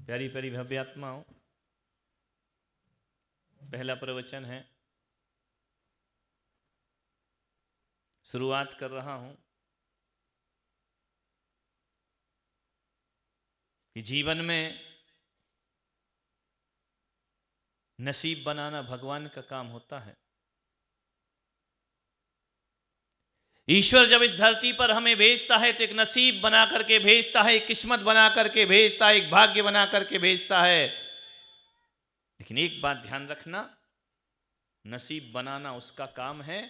प्यारी प्यारी भव्य आत्माओं, पहला प्रवचन है, शुरुआत कर रहा हूं कि जीवन में नसीब बनाना भगवान का काम होता है। ईश्वर जब इस धरती पर हमें भेजता है तो एक नसीब बना करके भेजता है, एक किस्मत बना करके भेजता है, एक भाग्य बना करके भेजता है। लेकिन एक बात ध्यान रखना, नसीब बनाना उसका काम है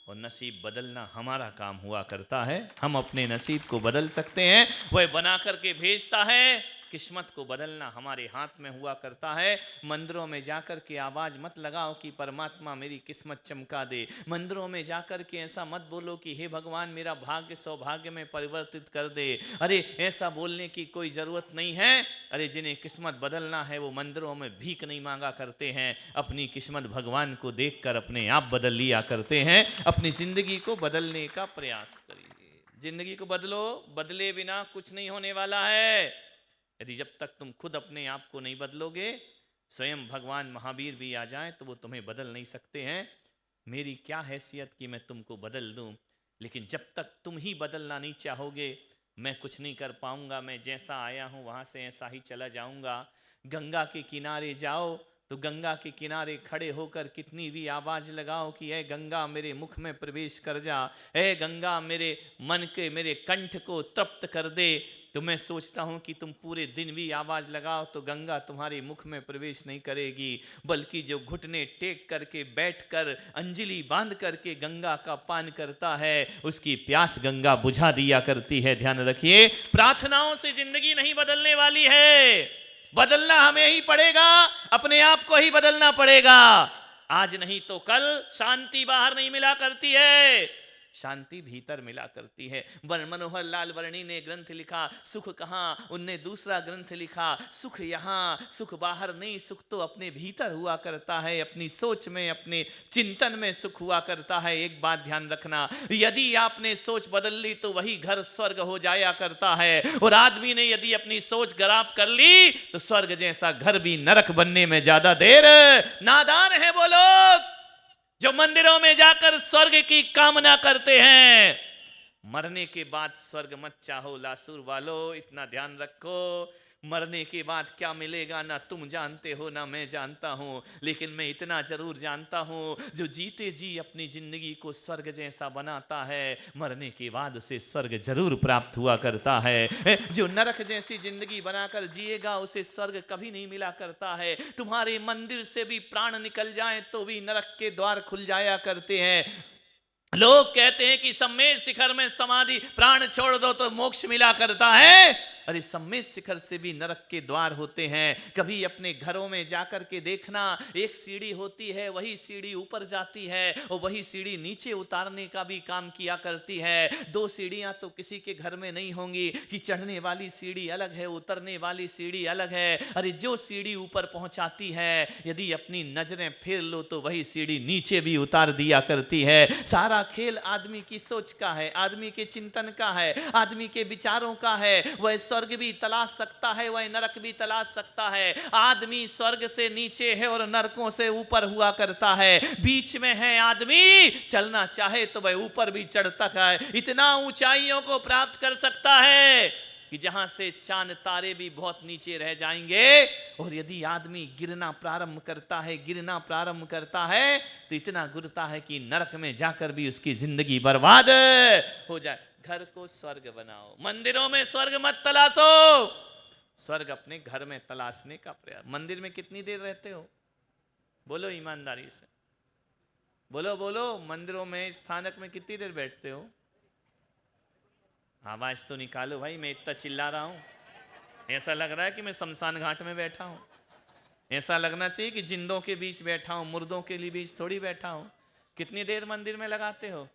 और नसीब बदलना हमारा काम हुआ करता है। हम अपने नसीब को बदल सकते हैं, वह बना करके भेजता है। किस्मत को बदलना हमारे हाथ में हुआ करता है। मंदिरों में जाकर के आवाज मत लगाओ कि परमात्मा मेरी किस्मत चमका दे। मंदिरों में जाकर के ऐसा मत बोलो कि हे भगवान मेरा भाग्य सौभाग्य में परिवर्तित कर दे। अरे ऐसा बोलने की कोई जरूरत नहीं है। अरे जिन्हें किस्मत बदलना है वो मंदिरों में भीख नहीं मांगा करते हैं, अपनी किस्मत भगवान को देखकर अपने आप बदल लिया करते हैं। अपनी जिंदगी को बदलने का प्रयास करिए। जिंदगी को बदलो, बदले बिना कुछ नहीं होने वाला है। यदि जब तक तुम खुद अपने आप को नहीं बदलोगे, स्वयं भगवान महावीर भी आ जाए तो वो तुम्हें बदल नहीं सकते हैं। मेरी क्या हैसियत कि मैं तुमको बदल दूं, लेकिन जब तक तुम ही बदलना नहीं चाहोगे मैं कुछ नहीं कर पाऊंगा। मैं जैसा आया हूं वहां से ऐसा ही चला जाऊंगा। गंगा के किनारे जाओ तो गंगा के किनारे खड़े होकर कितनी भी आवाज लगाओ कि ए गंगा मेरे मुख में प्रवेश कर जा, ए गंगा मेरे मन के मेरे कंठ को तृप्त कर दे, तो मैं सोचता हूं कि तुम पूरे दिन भी आवाज लगाओ तो गंगा तुम्हारे मुख में प्रवेश नहीं करेगी। बल्कि जो घुटने टेक करके बैठकर अंजलि बांध करके गंगा का पान करता है उसकी प्यास गंगा बुझा दिया करती है। ध्यान रखिए, प्रार्थनाओं से जिंदगी नहीं बदलने वाली है। बदलना हमें ही पड़ेगा, अपने आप को ही बदलना पड़ेगा। आज नहीं तो कल शांति बाहर नहीं मिला करती है, शांति भीतर मिला करती है। मनोहर लाल वर्णी ने ग्रंथ लिखा सुख कहाँ, उनने दूसरा ग्रंथ लिखा सुख यहाँ, सुख बाहर नहीं, सुख तो अपने भीतर हुआ करता है। अपनी सोच में, अपने चिंतन में सुख हुआ करता है। एक बात ध्यान रखना, यदि आपने सोच बदल ली तो वही घर स्वर्ग हो जाया करता है। और आदमी ने यदि अपनी सोच खराब कर ली तो स्वर्ग जैसा घर भी नरक बनने में ज्यादा देर। नादान है वो लोग जो मंदिरों में जाकर स्वर्ग की कामना करते हैं। मरने के बाद स्वर्ग मत चाहो लासूर वालो, इतना ध्यान रखो। मरने के बाद क्या मिलेगा ना तुम जानते हो ना मैं जानता हूं, लेकिन मैं इतना जरूर जानता हूं, जो जीते जी अपनी जिंदगी को स्वर्ग जैसा बनाता है मरने के बाद उसे स्वर्ग जरूर प्राप्त हुआ करता है। जो नरक जैसी जिंदगी बनाकर जिएगा उसे स्वर्ग कभी नहीं मिला करता है। तुम्हारे मंदिर से भी प्राण निकल जाए तो भी नरक के द्वार खुल जाया करते हैं। लोग कहते हैं कि सम्मेद शिखर में समाधि, प्राण छोड़ दो तो मोक्ष मिला करता है। अरे सम्मेद शिखर से भी नरक के द्वार होते हैं। कभी अपने घरों में जाकर के देखना, एक सीढ़ी होती है, वही सीढ़ी ऊपर जाती है और वही सीढ़ी नीचे उतारने का भी काम किया करती है। दो सीढ़ियां तो किसी के घर में नहीं होंगी कि चढ़ने वाली सीढ़ी अलग है, उतरने वाली सीढ़ी अलग है। अरे जो सीढ़ी ऊपर पहुंचाती है यदि अपनी नजरें फेर लो तो वही सीढ़ी नीचे भी उतार दिया करती है। सारा खेल आदमी की सोच का है, आदमी के चिंतन का है, आदमी के विचारों का है। वह स्वर्ग भी तलाश सकता है, वह नरक भी तलाश सकता है। आदमी स्वर्ग से नीचे है और नरकों से ऊपर हुआ करता है। बीच में है आदमी, चलना चाहे तो वह ऊपर भी चढ़ता है, इतना ऊंचाइयों को प्राप्त कर सकता है कि जहां से चांद तारे भी बहुत नीचे रह जाएंगे। और यदि आदमी गिरना प्रारंभ करता है, गिरना प्रारंभ करता है तो इतना गिरता है कि नरक में जाकर भी उसकी जिंदगी बर्बाद हो जाए। घर को स्वर्ग बनाओ, मंदिरों में स्वर्ग मत तलाशो, स्वर्ग अपने घर में तलाशने का प्रयास। मंदिर में कितनी देर रहते हो? बोलो ईमानदारी से, बोलो बोलो, मंदिरों में स्थानक में कितनी देर बैठते हो? आवाज तो निकालो भाई, मैं इतना चिल्ला रहा हूं, ऐसा लग रहा है कि मैं शमशान घाट में बैठा हूं। ऐसा लगना चाहिए कि जिंदों के बीच बैठा हूं, मुर्दों के लिए बीच थोड़ी बैठा हूं। कितनी देर मंदिर में लगाते हो?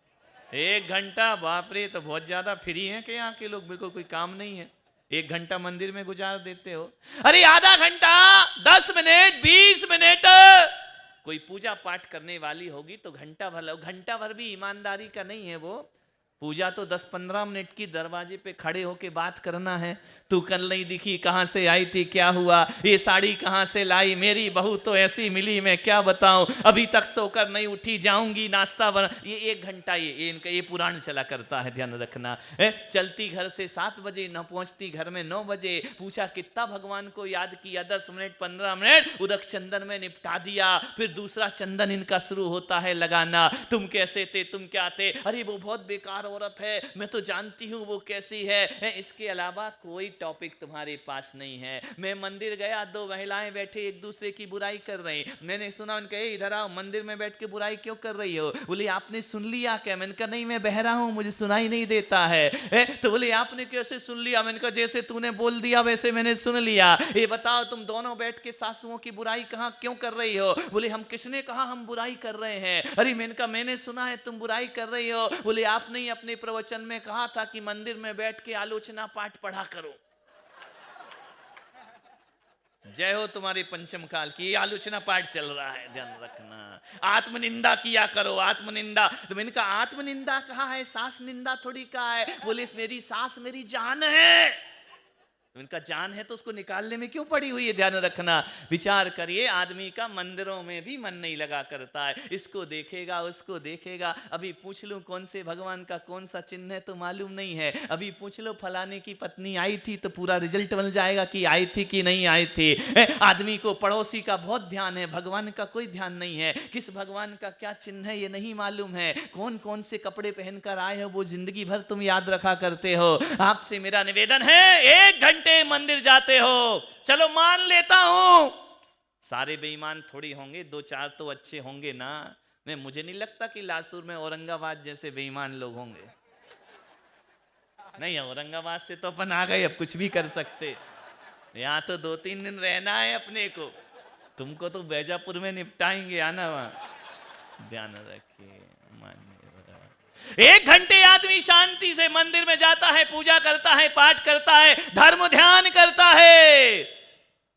1 घंटा? बाप रे, तो बहुत ज्यादा फ्री हैं कि यहाँ के लोग, बिल्कुल कोई काम नहीं है, 1 घंटा मंदिर में गुजार देते हो। अरे आधा घंटा, 10 मिनट, 20 मिनट, कोई पूजा पाठ करने वाली होगी तो घंटा भर, घंटा भर भी ईमानदारी का नहीं है वो। पूजा तो 10-15 मिनट की, दरवाजे पे खड़े होके बात करना है तू कल नहीं दिखी, कहाँ से आई थी, क्या हुआ, ये साड़ी कहाँ से लाई, मेरी बहू तो ऐसी मिली, मैं क्या बताऊं, अभी तक सोकर नहीं उठी, जाऊंगी नाश्ता बना। ये 1 घंटा ये इनका ये पुराण चला करता है, ध्यान रखना है। चलती घर से 7 बजे, न पहुंचती घर में 9 बजे। पूछा कितना भगवान को याद किया, 10 मिनट 15 मिनट, उदक चंदन में निपटा दिया। फिर दूसरा चंदन इनका शुरू होता है लगाना। तुम कैसे थे, तुम क्या थे, अरे वो बहुत बेकार औरत है, मैं तो जानती हूँ वो कैसी है। इसके अलावा कोई टॉपिक तुम्हारे पास नहीं है। मैं मंदिर गया, 2 महिलाएं बैठे एक दूसरे की बुराई कर रही, मैंने सुना, उनके इधर आओ, मंदिर में बैठ के बुराई क्यों कर रही हो। बोले आपने सुन लिया क्या। मैंने कहा नहीं, मैं बहरा हूं, मुझे सुनाई नहीं देता है। तो बोले आपने कैसे सुन लिया। मैंने कहा जैसे तूने बोल दिया वैसे मैंने सुन लिया। ये बताओ तुम दोनों बैठ के सासुओं की बुराई कहाँ क्यों कर रही हो। बोले हम किसने कहा हम बुराई कर रहे हैं। अरे मैंने कहा मैंने सुना है तुम बुराई कर रही हो। बोले आपने ही अपने प्रवचन में कहा था कि मंदिर में बैठ के आलोचना पाठ पढ़ा करो। जय हो तुम्हारी पंचम काल की, आलोचना पाठ चल रहा है, ध्यान रखना। आत्मनिंदा किया करो, आत्मनिंदा। तो मैंने कहा आत्मनिंदा कहा है, सास निंदा थोड़ी कहा है। बोले मेरी सास मेरी जान है। उनका जान है तो उसको निकालने में क्यों पड़ी हुई है, ध्यान रखना। विचार करिए, आदमी का मंदिरों में भी मन नहीं लगा करता है, इसको देखेगा उसको देखेगा। अभी पूछ लूं कौन से भगवान का कौन सा चिन्ह है तो मालूम नहीं है। अभी पूछ लो फलाने की पत्नी आई थी तो पूरा रिजल्ट बन जाएगा कि आई थी कि नहीं आई थी। आदमी को पड़ोसी का बहुत ध्यान है, भगवान का कोई ध्यान नहीं है। किस भगवान का क्या चिन्ह है ये नहीं मालूम है। कौन कौन से कपड़े पहनकर आए हो वो जिंदगी भर तुम याद रखा करते हो। आपसे मेरा निवेदन है, 1 घंटे मंदिर जाते हो, चलो मान लेता हूं सारे बेईमान थोड़ी होंगे, 2-4 तो अच्छे होंगे ना। मैं मुझे नहीं लगता कि लासूर में औरंगाबाद जैसे बेईमान लोग होंगे। नहीं, औरंगाबाद से तो अपन आ गए, अब कुछ भी कर सकते। यहाँ तो 2-3 दिन रहना है अपने को, तुमको तो बैजापुर में निपटाएंगे, आना वहां, ध्यान रखिए। 1 घंटे आदमी शांति से मंदिर में जाता है, पूजा करता है, पाठ करता है, धर्म ध्यान करता है।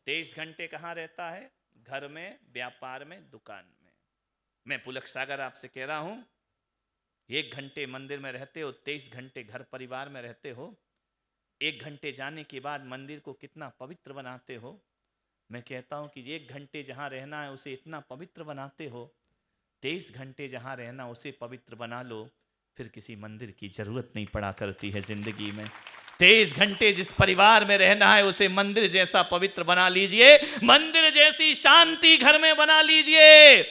23 घंटे कहाँ रहता है, घर में, व्यापार में, दुकान में। मैं पुलक सागर आपसे कह रहा हूं, 1 घंटे मंदिर में रहते हो, 23 घंटे घर परिवार में रहते हो। 1 घंटे जाने के बाद मंदिर को कितना पवित्र बनाते हो। मैं कहता हूं कि 1 घंटे जहां रहना है उसे इतना पवित्र बनाते हो, 23 घंटे जहां रहना उसे पवित्र बना लो, फिर किसी मंदिर की जरूरत नहीं पड़ा करती है जिंदगी में। 23 घंटे जिस परिवार में रहना है उसे मंदिर जैसा पवित्र बना लीजिए, मंदिर जैसी शांति घर में बना लीजिए,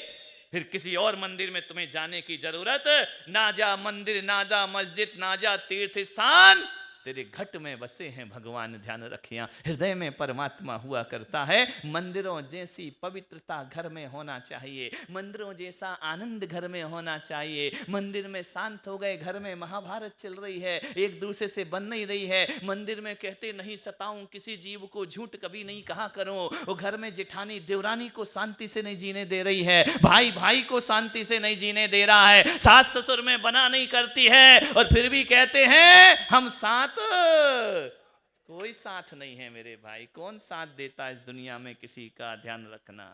फिर किसी और मंदिर में तुम्हें जाने की जरूरत ना। जा मंदिर, ना जा मस्जिद, ना जा तीर्थ स्थान, तेरे घट में बसे हैं भगवान, ध्यान रखिया। हृदय में परमात्मा हुआ करता है। मंदिरों जैसी पवित्रता घर में होना चाहिए, मंदिरों जैसा आनंद घर में होना चाहिए। मंदिर में शांत हो गए, घर में महाभारत चल रही है, एक दूसरे से बन नहीं रही है। मंदिर में कहते नहीं सताऊं किसी जीव को, झूठ कभी नहीं कहा करूं। वो घर में जेठानी देवरानी को शांति से नहीं जीने दे रही है, भाई भाई को शांति से नहीं जीने दे रहा है, सास ससुर में बना नहीं करती है, और फिर भी कहते हैं हम साथ। कोई साथ नहीं है मेरे भाई, कौन साथ देता है इस दुनिया में किसी का, ध्यान रखना।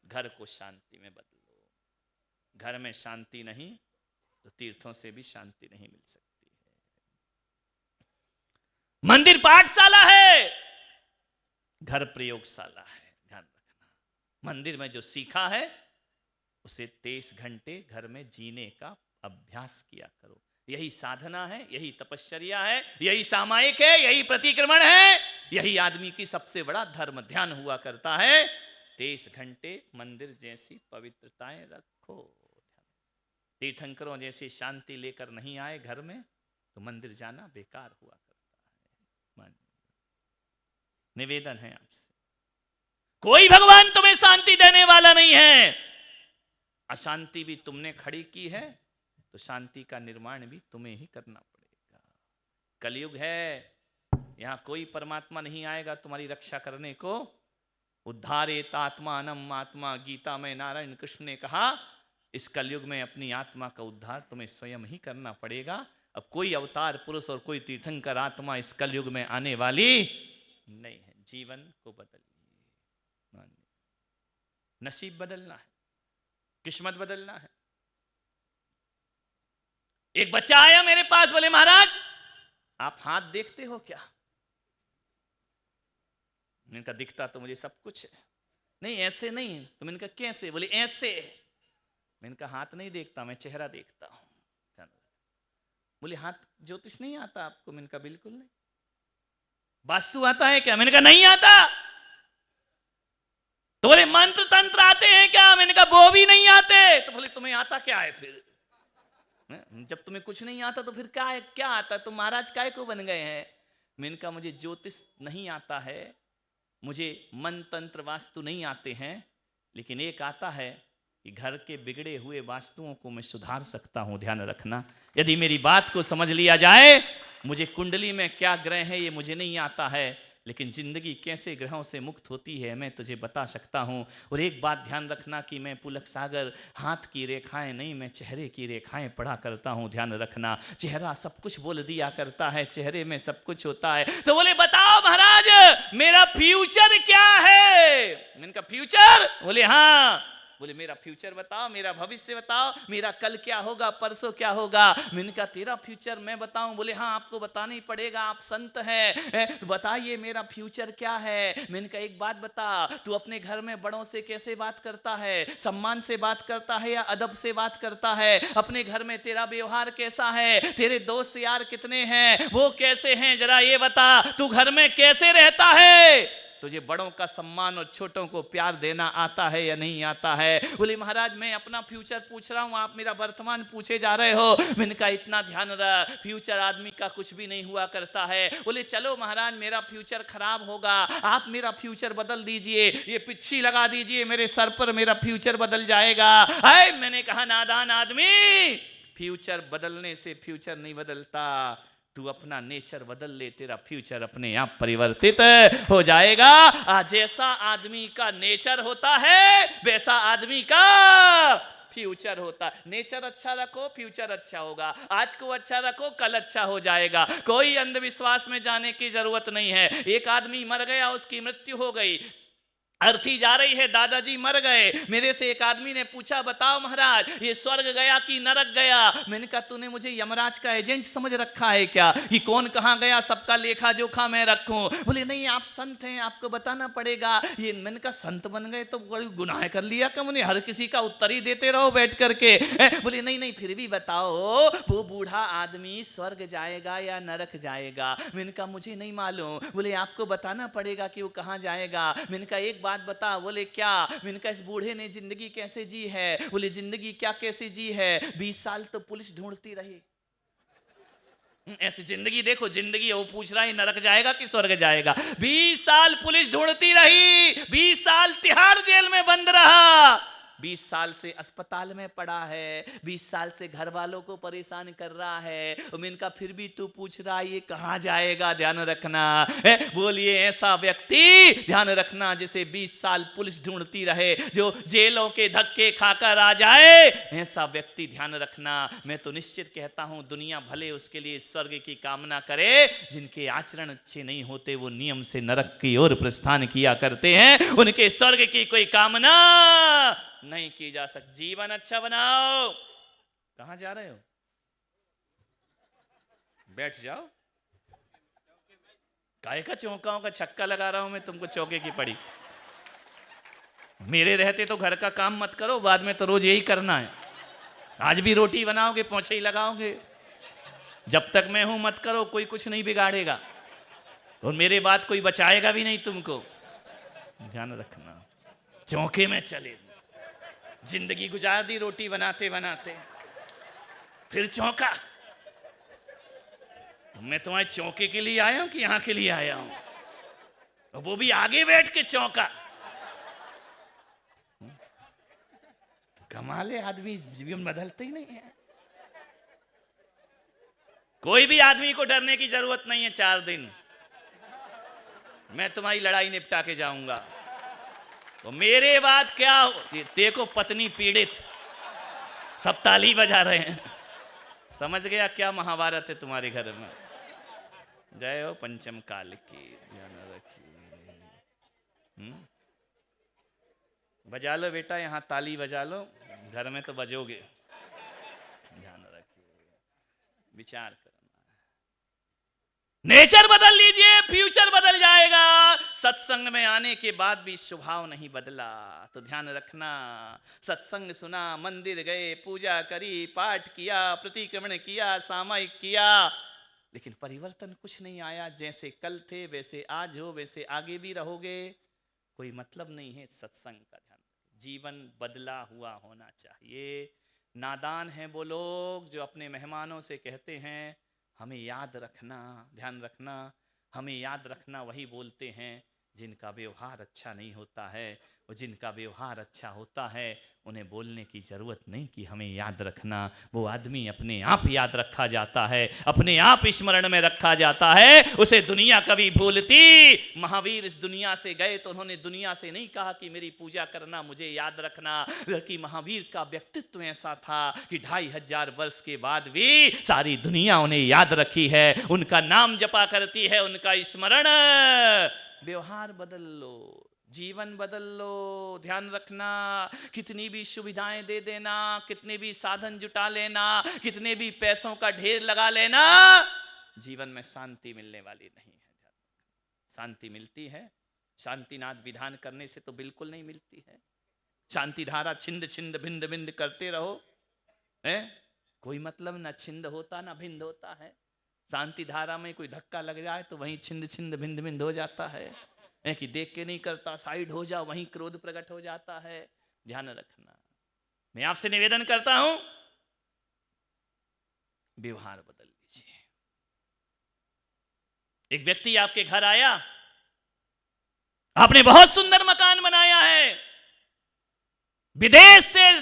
घर को शांति में बदलो, घर में शांति नहीं तो तीर्थों से भी शांति नहीं मिल सकती है। मंदिर पाठशाला है, घर प्रयोगशाला है, ध्यान रखना। मंदिर में जो सीखा है उसे 23 घंटे घर में जीने का अभ्यास किया करो। यही साधना है, यही तपश्चर्या है, यही सामायिक है, यही प्रतिक्रमण है, यही आदमी की सबसे बड़ा धर्म ध्यान हुआ करता है। 23 घंटे मंदिर जैसी पवित्रताएं रखो। तीर्थंकरों जैसी शांति लेकर नहीं आए घर में तो मंदिर जाना बेकार हुआ करता है। निवेदन है आपसे, कोई भगवान तुम्हें शांति देने वाला नहीं है। अशांति भी तुमने खड़ी की है तो शांति का निर्माण भी तुम्हें ही करना पड़ेगा। कलयुग है, यहां कोई परमात्मा नहीं आएगा तुम्हारी रक्षा करने को। उद्धारेत आत्मानम आत्मा, गीता में नारायण कृष्ण ने कहा, इस कलयुग में अपनी आत्मा का उद्धार तुम्हें स्वयं ही करना पड़ेगा। अब कोई अवतार पुरुष और कोई तीर्थंकर आत्मा इस कलयुग में आने वाली नहीं है। जीवन को बदलिए, नसीब बदलना है, किस्मत बदलना है। एक बच्चा आया मेरे पास, बोले महाराज आप हाथ देखते हो क्या। मैंने कहा दिखता तो मुझे सब कुछ है। नहीं ऐसे नहीं। तो मैंने कहा कैसे? बोले ऐसे। मैंने कहा हाथ नहीं देखता मैं, चेहरा देखता हूं। बोले हाथ ज्योतिष नहीं आता आपको? मैंने कहा बिल्कुल नहीं। वास्तु आता है क्या? मैंने कहा नहीं आता। तो बोले मंत्र तंत्र आते हैं क्या? मैंने कहा वो भी नहीं आते। तो बोले तुम्हें आता क्या है फिर? जब तुम्हें कुछ नहीं आता तो फिर क्या है, क्या आता? तुम महाराज काय को बन गए हैं? मैंने कहा मुझे ज्योतिष नहीं आता है, मुझे मन तंत्र वास्तु नहीं आते हैं, लेकिन एक आता है कि घर के बिगड़े हुए वास्तुओं को मैं सुधार सकता हूं। ध्यान रखना, यदि मेरी बात को समझ लिया जाए, मुझे कुंडली में क्या ग्रह है ये मुझे नहीं आता है, लेकिन जिंदगी कैसे ग्रहों से मुक्त होती है मैं तुझे बता सकता हूं। और एक बात ध्यान रखना कि मैं पुलक सागर हाथ की रेखाएं नहीं, मैं चेहरे की रेखाएं पढ़ा करता हूं। ध्यान रखना, चेहरा सब कुछ बोल दिया करता है, चेहरे में सब कुछ होता है। तो बोले बताओ महाराज मेरा फ्यूचर क्या है? मैंने कहा फ्यूचर? बोले हाँ। बोले मेरा फ्यूचर बताओ, मेरा भविष्य बताओ, मेरा कल क्या होगा, परसों क्या होगा? मैंने कहा तेरा फ्यूचर मैं बताऊं? बोले हाँ आपको बताना ही पड़ेगा, आप संत हैं, तो बताइए मेरा फ्यूचर क्या है। मैंने कहा एक बात बता, तू अपने घर में बड़ों से कैसे बात करता है? सम्मान से बात करता है या अदब से बात करता है? अपने घर में तेरा व्यवहार कैसा है? तेरे दोस्त यार कितने हैं, वो कैसे हैं, जरा ये बता। तू घर में कैसे रहता है? तुझे बड़ों का सम्मान और छोटों को प्यार देना आता है या नहीं आता है? बोले महाराज मैं अपना फ्यूचर पूछ रहा हूं, आप मेरा वर्तमान पूछे जा रहे हो। मैंने कहा इतना ध्यान रख, फ्यूचर आदमी का कुछ भी नहीं हुआ करता है। बोले चलो महाराज मेरा फ्यूचर खराब होगा, आप मेरा फ्यूचर बदल दीजिए, ये पिच्छी लगा दीजिए मेरे सर पर, मेरा फ्यूचर बदल जाएगा। मैंने कहा नादान आदमी, फ्यूचर बदलने से फ्यूचर नहीं बदलता, तू अपना नेचर बदल ले, तेरा फ्यूचर अपने आप परिवर्तित हो जाएगा। जैसा आदमी का नेचर होता है वैसा आदमी का फ्यूचर होता है। नेचर अच्छा रखो फ्यूचर अच्छा होगा, आज को अच्छा रखो कल अच्छा हो जाएगा। कोई अंधविश्वास में जाने की जरूरत नहीं है। एक आदमी मर गया, उसकी मृत्यु हो गई, अर्थी जा रही है, दादाजी मर गए। मेरे से एक आदमी ने पूछा बताओ महाराज ये स्वर्ग गया कि नरक गया? मैंने कहा तूने मुझे यमराज का एजेंट समझ रखा है क्या, कि कौन कहां गया सबका लेखा जोखा मैं रखूं? बोले नहीं आप संत हैं, आपको बताना पड़ेगा। ये मैंने कहा संत बन गए तो बड़ी गुनाह कर लिया क्या मैंने, हर किसी का उत्तर ही देते रहो बैठ करके? बोले नहीं नहीं फिर भी बताओ वो बूढ़ा आदमी स्वर्ग जाएगा या नरक जाएगा? मैंने कहा मुझे नहीं मालूम। बोले आपको बताना पड़ेगा कि वो कहां जाएगा। मैंने कहा एक बात बता। बोले क्या? मैंने कहा इस बूढ़े ने जिंदगी कैसे जी है? बोले जिंदगी क्या कैसे जी है? 20 साल तो पुलिस ढूंढती रही। ऐसी जिंदगी देखो, जिंदगी वो पूछ रहा है नरक जाएगा कि स्वर्ग जाएगा। 20 साल पुलिस ढूंढती रही, 20 साल तिहाड़ जेल में बंद रहा, 20 साल से अस्पताल में पड़ा है, 20 साल से घर वालों को परेशान कर रहा है। इनका फिर भी तू पूछ रहा ये कहां जाएगा? ध्यान रखना, बोलिए ऐसा व्यक्ति ध्यान रखना जिसे 20 साल पुलिस ढूंढती रहे, जो जेलों के धक्के खाकर आ जाए, ऐसा व्यक्ति ध्यान रखना। मैं तो निश्चित कहता हूं दुनिया भले उसके लिए स्वर्ग की कामना करे, जिनके आचरण अच्छे नहीं होते वो नियम से नरक की ओर प्रस्थान किया करते हैं, उनके स्वर्ग की कोई कामना नहीं की जा सकती। जीवन अच्छा बनाओ। कहां जा रहे हो? बैठ जाओ। काय का चौकाओं का छक्का लगा रहा हूं मैं तुमको, चौके की पड़ी। मेरे रहते तो घर का काम मत करो, बाद में तो रोज यही करना है। आज भी रोटी बनाओगे पोंछे ही लगाओगे। जब तक मैं हूं मत करो, कोई कुछ नहीं बिगाड़ेगा और मेरे बाद कोई बचाएगा भी नहीं तुमको। ध्यान रखना, चौके में चले जिंदगी गुजार दी रोटी बनाते बनाते, फिर चौका। तो मैं तुम्हारे चौके के लिए आया हूं कि यहां के लिए आया हूं? और वो भी आगे बैठ के चौका। कमाल है, आदमी जीवन बदलते ही नहीं है। कोई भी आदमी को डरने की जरूरत नहीं है। 4 दिन मैं तुम्हारी लड़ाई निपटा के जाऊंगा। तो मेरे बाद क्या? देखो पत्नी पीड़ित, सब ताली बजा रहे हैं। समझ गया क्या महाभारत है तुम्हारे घर में? जय हो पंचम काल की। ध्यान रखिए। बजा लो बेटा, यहां ताली बजा लो, घर में तो बजोगे। ध्यान रखिए, विचार करना। नेचर बदल लीजिए, फ्यूचर बदल जाएगा। सत्संग में आने के बाद भी स्वभाव नहीं बदला तो ध्यान रखना। सत्संग सुना, मंदिर गए, पूजा करी, पाठ किया, प्रतिक्रमण किया, सामायिक किया, लेकिन परिवर्तन कुछ नहीं आया। जैसे कल थे वैसे आज हो, वैसे आगे भी रहोगे, कोई मतलब नहीं है सत्संग का। ध्यान, जीवन बदला हुआ होना चाहिए। नादान हैं वो लोग जो अपने मेहमानों से कहते हैं हमें याद रखना। ध्यान रखना, हमें याद रखना वही बोलते हैं जिनका व्यवहार अच्छा नहीं होता है। और जिनका व्यवहार अच्छा होता है उन्हें बोलने की ज़रूरत नहीं कि हमें याद रखना। वो आदमी अपने आप याद रखा जाता है, अपने आप स्मरण में रखा जाता है, उसे दुनिया कभी भूलती। महावीर इस दुनिया से गए तो उन्होंने दुनिया से नहीं कहा कि मेरी पूजा करना, मुझे याद रखना, बल्कि महावीर का व्यक्तित्व ऐसा था कि 2500 वर्ष के बाद भी सारी दुनिया उन्हें याद रखी है, उनका नाम जपा करती है, उनका स्मरण। व्यवहार बदल लो, जीवन बदल लो। ध्यान रखना, कितनी भी सुविधाएं दे देना, कितने भी साधन जुटा लेना, कितने भी पैसों का ढेर लगा लेना, जीवन में शांति मिलने वाली नहीं है। शांति मिलती है शांतिनाद विधान करने से तो बिल्कुल नहीं मिलती है। शांति धारा छिंद छिंद भिंद भिंद करते रहो, है कोई मतलब ना छिंद होता ना भिंद होता है। शांति धारा में कोई धक्का लग जाए तो वहीं छिंद छिंद भिंद भिंद हो जाता है, कि देख के नहीं करता, साइड हो जाओ, वहीं क्रोध प्रकट हो जाता है। ध्यान रखना, मैं आपसे निवेदन करता हूं व्यवहार बदल लीजिए। एक व्यक्ति आपके घर आया, आपने बहुत सुंदर मकान बनाया है, विदेश से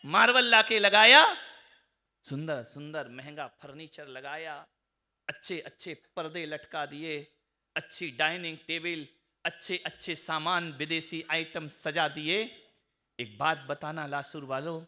मार्बल लाके लगाया, सुंदर सुंदर महंगा फर्नीचर लगाया, अच्छे अच्छे पर्दे लटका दिए, अच्छी डाइनिंग टेबल, अच्छे अच्छे सामान, विदेशी आइटम सजा दिए। एक बात बताना लासुर वालों,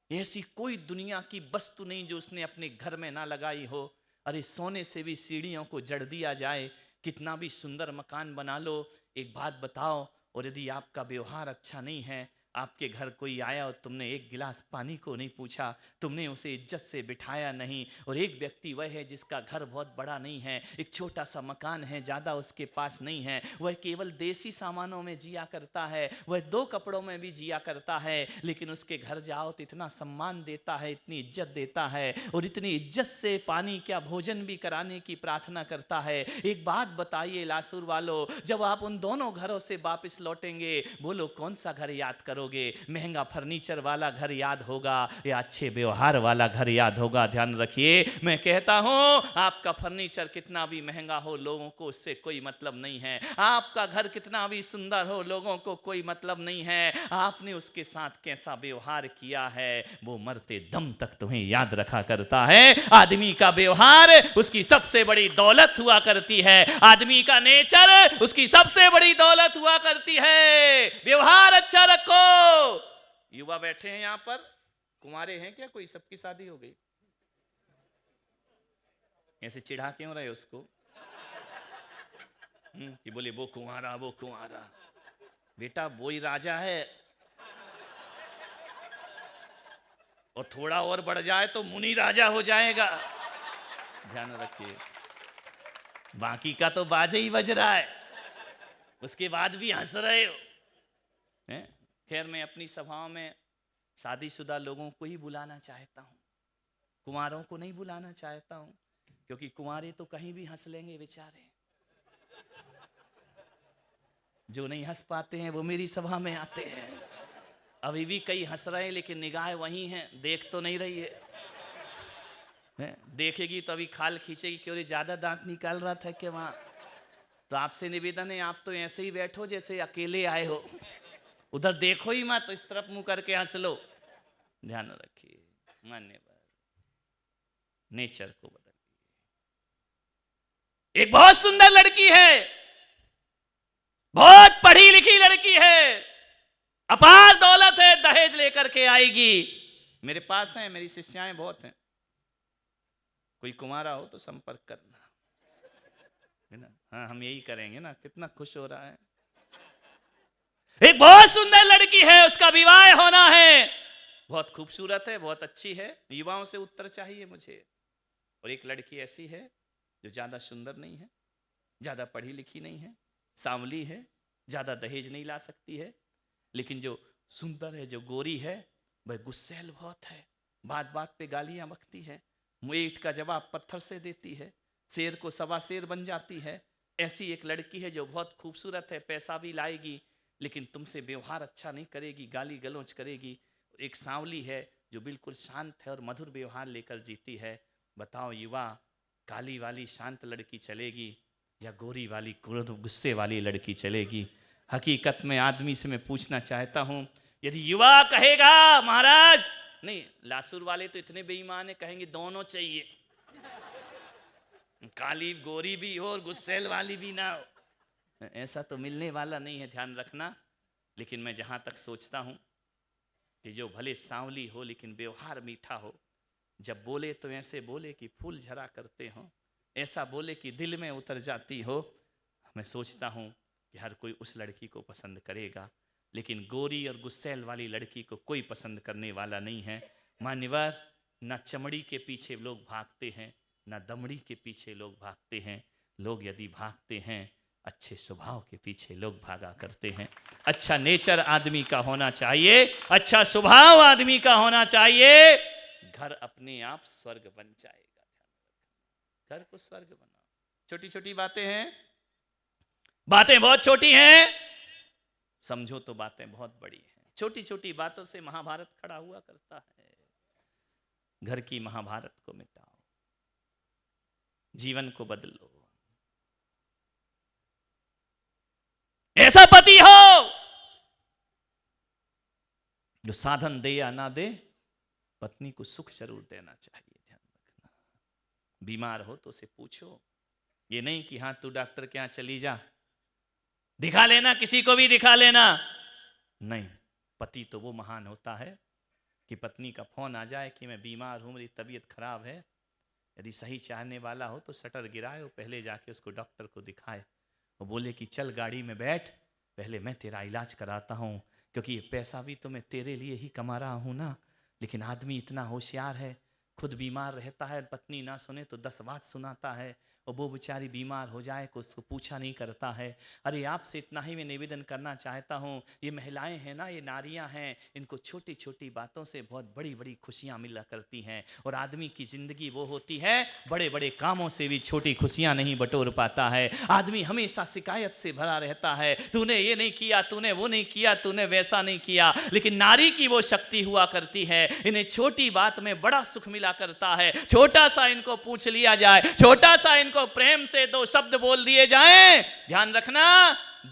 ऐसी कोई दुनिया की वस्तु नहीं जो उसने अपने घर में ना लगाई हो। अरे सोने से भी सीढ़ियों को जड़ दिया जाए, कितना भी सुंदर मकान बना लो। एक बात बताओ, और यदि आपका व्यवहार अच्छा नहीं है, आपके घर कोई आया और तुमने एक गिलास पानी को नहीं पूछा, तुमने उसे इज्जत से बिठाया नहीं। और एक व्यक्ति वह है जिसका घर बहुत बड़ा नहीं है, एक छोटा सा मकान है, ज़्यादा उसके पास नहीं है, वह केवल देसी सामानों में जिया करता है, वह 2 कपड़ों में भी जिया करता है, लेकिन उसके घर जाओ तो इतना सम्मान देता है, इतनी इज्जत देता है, और इतनी इज्जत से पानी क्या भोजन भी कराने की प्रार्थना करता है। एक बात बताइए लासुर वालों, जब आप उन दोनों घरों से वापस लौटेंगे, बोलो कौन सा घर याद करोगे? महंगा फर्नीचर वाला घर याद होगा या अच्छे व्यवहार वाला घर याद होगा? ध्यान रखिए, मैं कहता हूं आपका फर्नीचर कितना भी महंगा हो, लोगों को उससे कोई मतलब नहीं है। आपका घर कितना भी सुंदर हो, लोगों को कोई मतलब नहीं है। आपने उसके साथ कैसा व्यवहार किया है वो मरते दम तक तुम्हें याद रखा करता है। आदमी का व्यवहार उसकी सबसे बड़ी दौलत हुआ करती है, आदमी का नेचर उसकी सबसे बड़ी दौलत हुआ करती है। व्यवहार अच्छा रखो। युवा बैठे हैं यहां पर, कुंवारे हैं क्या? कोई सबकी शादी हो गई? ऐसे चिढ़ा क्यों रहे उसको? कि बोले वो कुंवारा वो कुंवारा। बेटा वो ही राजा है, और थोड़ा और बढ़ जाए तो मुनि राजा हो जाएगा। ध्यान रखिए, बाकी का तो बाजे ही बज रहा है, उसके बाद भी हंस रहे हो। खैर, मैं अपनी सभाओं में शादीशुदा लोगों को ही बुलाना चाहता हूँ, कुंवारों को नहीं बुलाना चाहता हूँ, क्योंकि कुंवारे तो कहीं भी हंस लेंगे बेचारे। जो नहीं हंस पाते हैं वो मेरी सभा में आते हैं। अभी भी कई हंस रहे हैं, लेकिन निगाह वही है, देख तो नहीं रही है। देखेगी तो अभी खाल खींचेगी, क्यों रे ज्यादा दांत निकाल रहा था क्या वहां? तो आपसे निवेदन है, आप तो ऐसे ही बैठो जैसे अकेले आए हो, उधर देखो ही मत, तो इस तरफ मुंह करके हंस लो। ध्यान रखिए, मान्यवर, नेचर को बदलिए। एक बहुत सुंदर लड़की है, बहुत पढ़ी लिखी लड़की है, अपार दौलत है, दहेज लेकर के आएगी। मेरे पास है, मेरी शिष्याएं बहुत हैं, कोई कुमारा हो तो संपर्क करना, है ना? हाँ, हम यही करेंगे ना। कितना खुश हो रहा है। एक बहुत सुंदर लड़की है, उसका विवाह होना है, बहुत खूबसूरत है, बहुत अच्छी है, युवाओं से उत्तर चाहिए मुझे। और एक लड़की ऐसी है जो ज़्यादा सुंदर नहीं है, ज़्यादा पढ़ी लिखी नहीं है, सांवली है, ज़्यादा दहेज नहीं ला सकती है, लेकिन जो सुंदर है, जो गोरी है, वह गुस्सैल बहुत है, बात बात पे गालियां बकती है, ईंट का जवाब पत्थर से देती है, शेर को सवा शेर बन जाती है। ऐसी एक लड़की है जो बहुत खूबसूरत है, पैसा भी लाएगी, लेकिन तुमसे व्यवहार अच्छा नहीं करेगी, गाली गलौज करेगी। एक सांवली है जो बिल्कुल शांत है और मधुर व्यवहार लेकर जीती है। बताओ युवा, काली वाली शांत लड़की चलेगी या गोरी वाली क्रोध गुस्से वाली लड़की चलेगी? हकीकत में आदमी से मैं पूछना चाहता हूं, यदि युवा कहेगा महाराज नहीं, लासुर वाले तो इतने बेईमान है, कहेंगे दोनों चाहिए, काली गोरी भी हो और गुस्सेल वाली भी ना हो। ऐसा तो मिलने वाला नहीं है, ध्यान रखना। लेकिन मैं जहां तक सोचता हूं कि जो भले सांवली हो लेकिन व्यवहार मीठा हो, जब बोले तो ऐसे बोले कि फूल झरा करते हो, ऐसा बोले कि दिल में उतर जाती हो, मैं सोचता हूं कि हर कोई उस लड़की को पसंद करेगा। लेकिन गोरी और गुस्सेल वाली लड़की को कोई पसंद करने वाला नहीं है। मान्यवर, न चमड़ी के पीछे लोग भागते हैं, न दमड़ी के पीछे लोग भागते हैं। लोग यदि भागते हैं, अच्छे स्वभाव के पीछे लोग भागा करते हैं। अच्छा नेचर आदमी का होना चाहिए, अच्छा स्वभाव आदमी का होना चाहिए, घर अपने आप स्वर्ग बन जाएगा। घर को स्वर्ग बनाओ। छोटी छोटी बातें हैं, बातें बहुत छोटी हैं, समझो तो बातें बहुत बड़ी हैं। छोटी छोटी बातों से महाभारत खड़ा हुआ करता है। घर की महाभारत को मिटाओ, जीवन को बदलो। ऐसा पति हो जो साधन दे या ना दे, पत्नी को सुख जरूर देना चाहिए। ध्यान रखना, बीमार हो तो उसे पूछो, ये नहीं कि हाँ तू डॉक्टर के यहाँ चली जा, दिखा लेना, किसी को भी दिखा लेना। नहीं, पति तो वो महान होता है कि पत्नी का फोन आ जाए कि मैं बीमार हूं, मेरी तबीयत खराब है, यदि सही चाहने वाला हो तो शटर गिराए और पहले जाके उसको डॉक्टर को दिखाए। वो बोले कि चल गाड़ी में बैठ, पहले मैं तेरा इलाज कराता हूँ, क्योंकि ये पैसा भी तो मैं तेरे लिए ही कमा रहा हूँ ना। लेकिन आदमी इतना होशियार है, खुद बीमार रहता है, पत्नी ना सुने तो 10 बात सुनाता है, और वो बेचारी बीमार हो जाए को उसको पूछा नहीं करता है। अरे आपसे इतना ही मैं निवेदन करना चाहता हूँ, ये महिलाएं हैं ना, ये नारियां हैं, इनको छोटी छोटी बातों से बहुत बड़ी बड़ी खुशियाँ मिला करती हैं। और आदमी की ज़िंदगी वो होती है, बड़े बड़े कामों से भी छोटी खुशियाँ नहीं बटोर पाता है। आदमी हमेशा शिकायत से भरा रहता है, तूने ये नहीं किया, तूने वो नहीं किया, तूने वैसा नहीं किया। लेकिन नारी की वो शक्ति हुआ करती है, इन्हें छोटी बात में बड़ा सुख मिला करता है। छोटा सा इनको पूछ लिया जाए, छोटा सा इनको प्रेम से 2 शब्द बोल दिए जाएं, ध्यान रखना,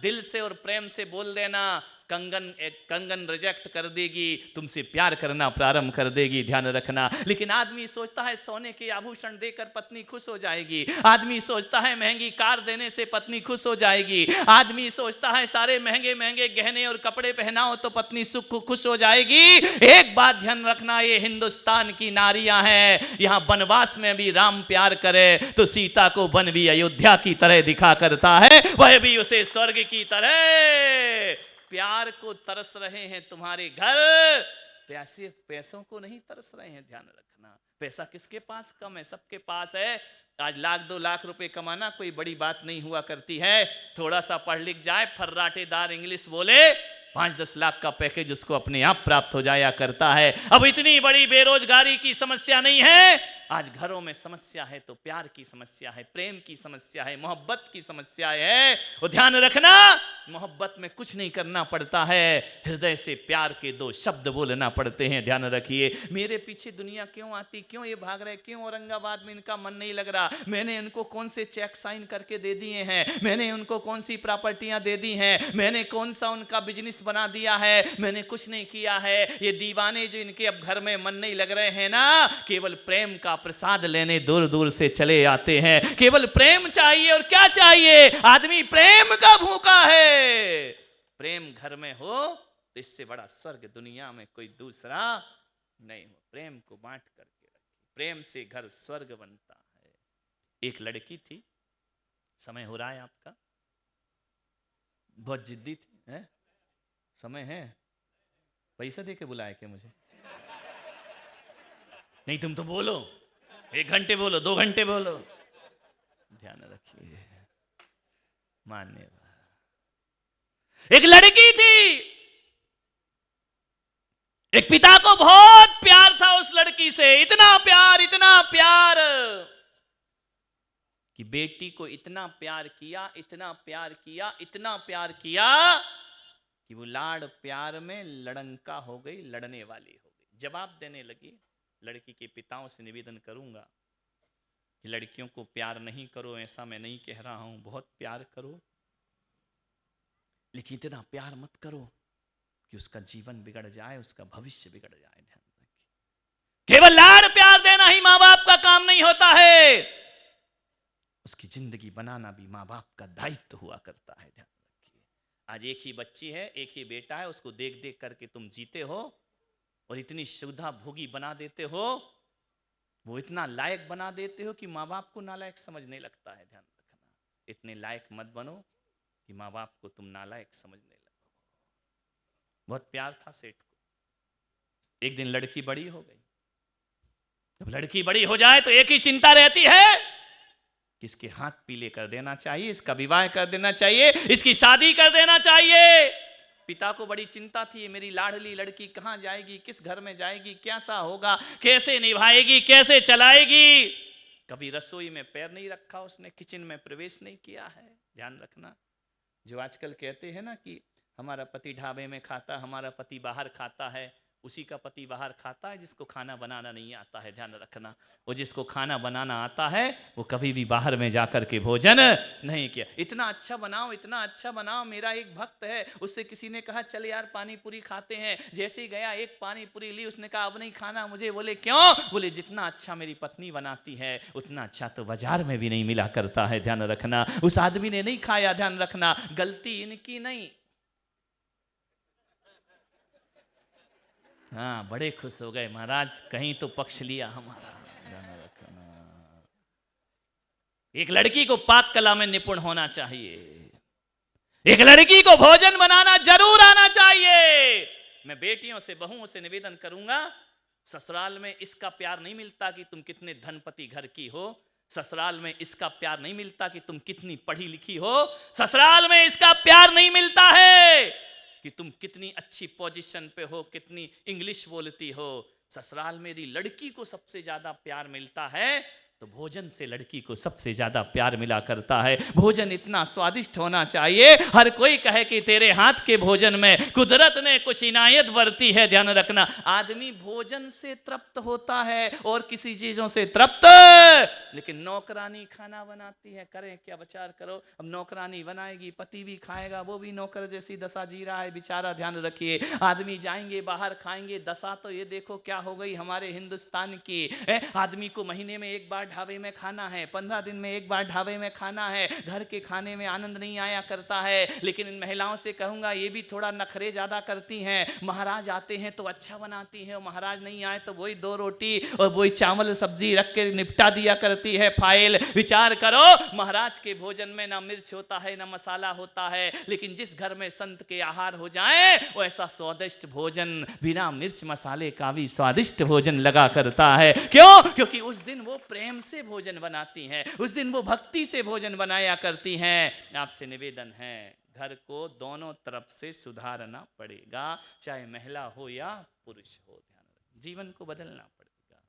दिल से और प्रेम से बोल देना, कंगन रिजेक्ट कर देगी, तुमसे प्यार करना प्रारंभ कर देगी। ध्यान रखना। लेकिन आदमी सोचता है सोने के आभूषण देकर पत्नी खुश हो जाएगी, आदमी सोचता है महंगी कार देने से पत्नी खुश हो जाएगी, आदमी सोचता है सारे महंगे महंगे गहने और कपड़े पहनाओ तो पत्नी खुश हो जाएगी। एक बात ध्यान रखना, ये हिंदुस्तान की नारियां हैं, यहां वनवास में भी राम प्यार करे तो सीता को वन भी अयोध्या की तरह दिखा करता है, वह भी उसे स्वर्ग की तरह। प्यार को तरस रहे हैं तुम्हारे घर, पैसों को नहीं तरस रहे हैं। ध्यान रखना, पैसा किसके पास कम है, सबके पास है। आज 1-2 लाख रुपए कमाना कोई बड़ी बात नहीं हुआ करती है। थोड़ा सा पढ़ लिख जाए, फर्राटेदार इंग्लिश बोले, 5-10 लाख का पैकेज उसको अपने आप प्राप्त हो जाया करता है। अब इतनी बड़ी बेरोजगारी की समस्या नहीं है, आज घरों में समस्या है तो प्यार की समस्या है, प्रेम की समस्या है, मोहब्बत की समस्या है। और ध्यान रखना, मोहब्बत में कुछ नहीं करना पड़ता है, हृदय से प्यार के 2 शब्द बोलना पड़ते हैं। ध्यान रखिए, मेरे पीछे दुनिया क्यों आती, क्यों ये भाग रहे, क्यों औरंगाबाद में इनका मन नहीं लग रहा, मैंने इनको कौन से चेक साइन करके दे दिए हैं, मैंने उनको कौन सी प्रॉपर्टियां दे दी हैं, मैंने कौन सा उनका बिजनेस बना दिया है, मैंने कुछ नहीं किया है। ये दीवाने जो इनके अब घर में मन नहीं लग रहे हैं ना, केवल प्रेम का प्रसाद लेने दूर दूर से चले आते हैं। केवल प्रेम चाहिए, और क्या चाहिए, आदमी प्रेम का भूखा है। प्रेम घर में हो तो इससे बड़ा स्वर्ग दुनिया में कोई दूसरा नहीं हो। प्रेम को बांट करके रखिए, प्रेम से घर स्वर्ग बनता है। एक लड़की थी, समय हो रहा है आपका, बहुत जिद्दी थी, है? समय है, पैसा दे के बुलाए क्या मुझे? नहीं तुम तो बोलो, 1 घंटे बोलो, 2 घंटे बोलो, ध्यान रखिए। मान्यवर। एक लड़की थी, एक पिता को बहुत प्यार था उस लड़की से, इतना प्यार, इतना प्यार कि बेटी को इतना प्यार किया, इतना प्यार किया, इतना प्यार किया कि वो लाड़ प्यार में लड़ंका हो गई, लड़ने वाली हो गई। जवाब देने लगी। लड़की के पिताओं से निवेदन करूंगा कि लड़कियों को प्यार नहीं करो, ऐसा मैं नहीं कह रहा हूं, बहुत प्यार करो, लेकिन इतना प्यार मत करो कि उसका जीवन बिगड़ जाए, उसका भविष्य बिगड़ जाए। ध्यान रखिए, केवल लाड़ प्यार देना ही माँ बाप का काम नहीं होता है, उसकी जिंदगी बनाना भी माँ बाप का दायित्व हुआ करता है। ध्यान रखिए, आज एक ही बच्ची है, एक ही बेटा है, उसको देख देख करके तुम जीते हो और इतनी सुविधा भोगी बना देते हो, वो इतना लायक बना देते हो कि माँ बाप को नालायक समझने लगता है। ध्यान रखना, इतने लायक मत बनो कि माँ बाप को तुम नालायक समझने लगो। बहुत प्यार था सेठ को। एक दिन लड़की बड़ी हो गई। जब लड़की बड़ी हो जाए तो एक ही चिंता रहती है कि इसके हाथ पीले कर देना चाहिए, इसका विवाह कर देना चाहिए, इसकी शादी कर देना चाहिए। पिता को बड़ी चिंता थी, मेरी लाडली लड़की कहाँ जाएगी, किस घर में जाएगी, कैसा होगा, कैसे निभाएगी, कैसे चलाएगी। कभी रसोई में पैर नहीं रखा उसने, किचन में प्रवेश नहीं किया है। ध्यान रखना, जो आजकल कहते हैं ना कि हमारा पति ढाबे में खाता, हमारा पति बाहर खाता है, उसी का पति बाहर खाता है जिसको खाना बनाना नहीं आता है। ध्यान रखना, वो जिसको खाना बनाना आता है वो कभी भी बाहर में जाकर के भोजन नहीं किया। इतना अच्छा बनाओ, इतना अच्छा बनाओ। मेरा एक भक्त है, उससे किसी ने कहा चल यार पानी पूरी खाते हैं, जैसे ही गया एक पानी पूरी ली, उसने कहा अब नहीं खाना मुझे। बोले क्यों? बोले जितना अच्छा मेरी पत्नी बनाती है उतना अच्छा तो बाजार में भी नहीं मिला करता है। ध्यान रखना, उस आदमी ने नहीं खाया। ध्यान रखना, गलती इनकी नहीं। हाँ, बड़े खुश हो गए महाराज, कहीं तो पक्ष लिया हमारा। एक लड़की को पाक कला में निपुण होना चाहिए, एक लड़की को भोजन बनाना जरूर आना चाहिए। मैं बेटियों से, बहुओं से निवेदन करूंगा, ससुराल में इसका प्यार नहीं मिलता कि तुम कितने धनपति घर की हो, ससुराल में इसका प्यार नहीं मिलता कि तुम कितनी पढ़ी लिखी हो, ससुराल में इसका प्यार नहीं मिलता है कि तुम कितनी अच्छी पोजीशन पे हो, कितनी इंग्लिश बोलती हो। ससुराल मेरी लड़की को सबसे ज्यादा प्यार मिलता है तो भोजन से लड़की को सबसे ज्यादा प्यार मिला करता है। भोजन इतना स्वादिष्ट होना चाहिए, हर कोई कहे कि तेरे हाथ के भोजन में कुदरत ने कुछ इनायत बरती है। ध्यान रखना, आदमी भोजन से तृप्त होता है और किसी चीजों से तृप्त, लेकिन नौकरानी खाना बनाती है, करें क्या विचार करो। अब नौकरानी बनाएगी, पति भी खाएगा, वो भी नौकर जैसी दशा जी रहा है बेचारा। ध्यान रखिए, आदमी जाएंगे बाहर खाएंगे, दशा तो ये देखो क्या हो गई हमारे हिंदुस्तान की। आदमी को महीने में एक बार ढाबे में खाना है, 15 दिन में एक बार ढाबे में खाना है, घर के खाने में आनंद नहीं आया करता है। लेकिन इन महिलाओं से कहूंगा ये भी थोड़ा नखरे ज्यादा करती हैं। महाराज आते हैं तो अच्छा बनाती है, और महाराज नहीं आए तो वही 2 रोटी और वही चावल सब्जी रख के निपटा दिया करती है फाइल। विचार करो, महाराज के भोजन में ना मिर्च होता है ना मसाला होता है, लेकिन जिस घर में संत के आहार हो जाए वो ऐसा स्वादिष्ट भोजन बिना मिर्च मसाले का भी स्वादिष्ट भोजन लगा करता है। क्यों? क्योंकि उस दिन वो प्रेम से भोजन बनाती हैं, उस दिन वो भक्ति से भोजन बनाया करती हैं। आपसे निवेदन है, घर को दोनों तरफ से सुधारना पड़ेगा, चाहे महिला हो या पुरुष हो। ध्यान, जीवन को बदलना पड़ेगा।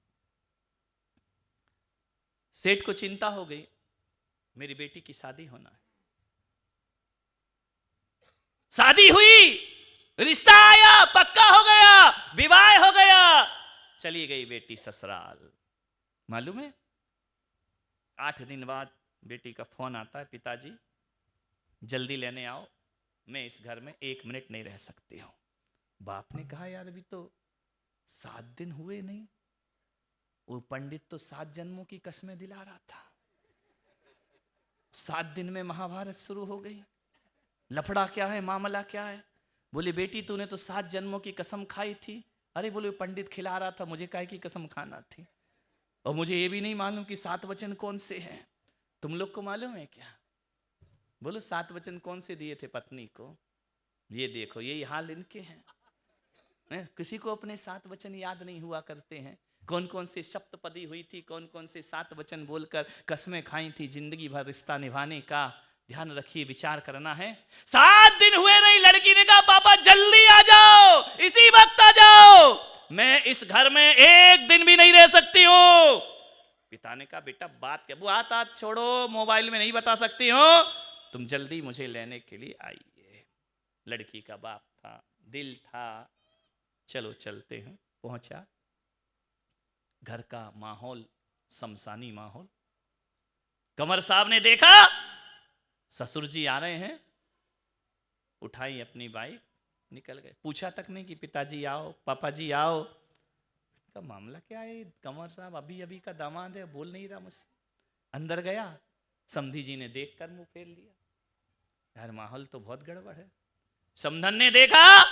सेठ को चिंता हो गई, मेरी बेटी की शादी होना है। शादी हुई, रिश्ता आया, पक्का हो गया, विवाह हो गया, चली गई बेटी ससुराल। मालूम है 8 दिन बाद बेटी का फोन आता है, पिताजी जल्दी लेने आओ, मैं इस घर में 1 मिनट नहीं रह सकती हूं। बाप ने कहा यार अभी तो 7 दिन हुए नहीं, वो पंडित तो 7 जन्मों की कसमें दिला रहा था, 7 दिन में महाभारत शुरू हो गई। लफड़ा क्या है, मामला क्या है? बोले बेटी तूने तो 7 जन्मों की कसम खाई थी। अरे बोले पंडित खिला रहा था, मुझे काहे की कसम खाना थी, और मुझे ये भी नहीं मालूम कि 7 वचन कौन से हैं। तुम लोग को मालूम है क्या? बोलो 7 वचन कौन से दिए थे पत्नी को? ये देखो यही हाल इनके हैं। किसी को अपने 7 वचन याद नहीं हुआ करते हैं, कौन कौन से सप्तपदी हुई थी, कौन कौन से 7 वचन बोलकर कसमें खाई थी जिंदगी भर रिश्ता निभाने का। ध्यान रखिए, विचार करना है। 7 दिन हुए नहीं, लड़की ने कहा पापा जल्दी आ जाओ, इसी वक्त आ जाओ, मैं इस घर में एक दिन भी नहीं रह सकती हूं। पिता ने कहा बेटा बात क्या, बात छोड़ो, मोबाइल में नहीं बता सकती हो, तुम जल्दी मुझे लेने के लिए आइए। लड़की का बाप था, दिल था, चलो चलते हैं। पहुंचा, घर का माहौल शमशानी माहौल। कंवर साहब ने देखा ससुर जी आ रहे हैं, उठाई अपनी बाइक, निकल गए। पूछा तक नहीं कि पिताजी आओ, पापा जी आओ। का मामला क्या है, कंवर साहब अभी अभी का दामाद है, बोल नहीं रहा मुझसे। अंदर गया, समधी जी ने देखकर मुंह फेर लिया, यार माहौल तो बहुत गड़बड़ है। समधन ने देखा,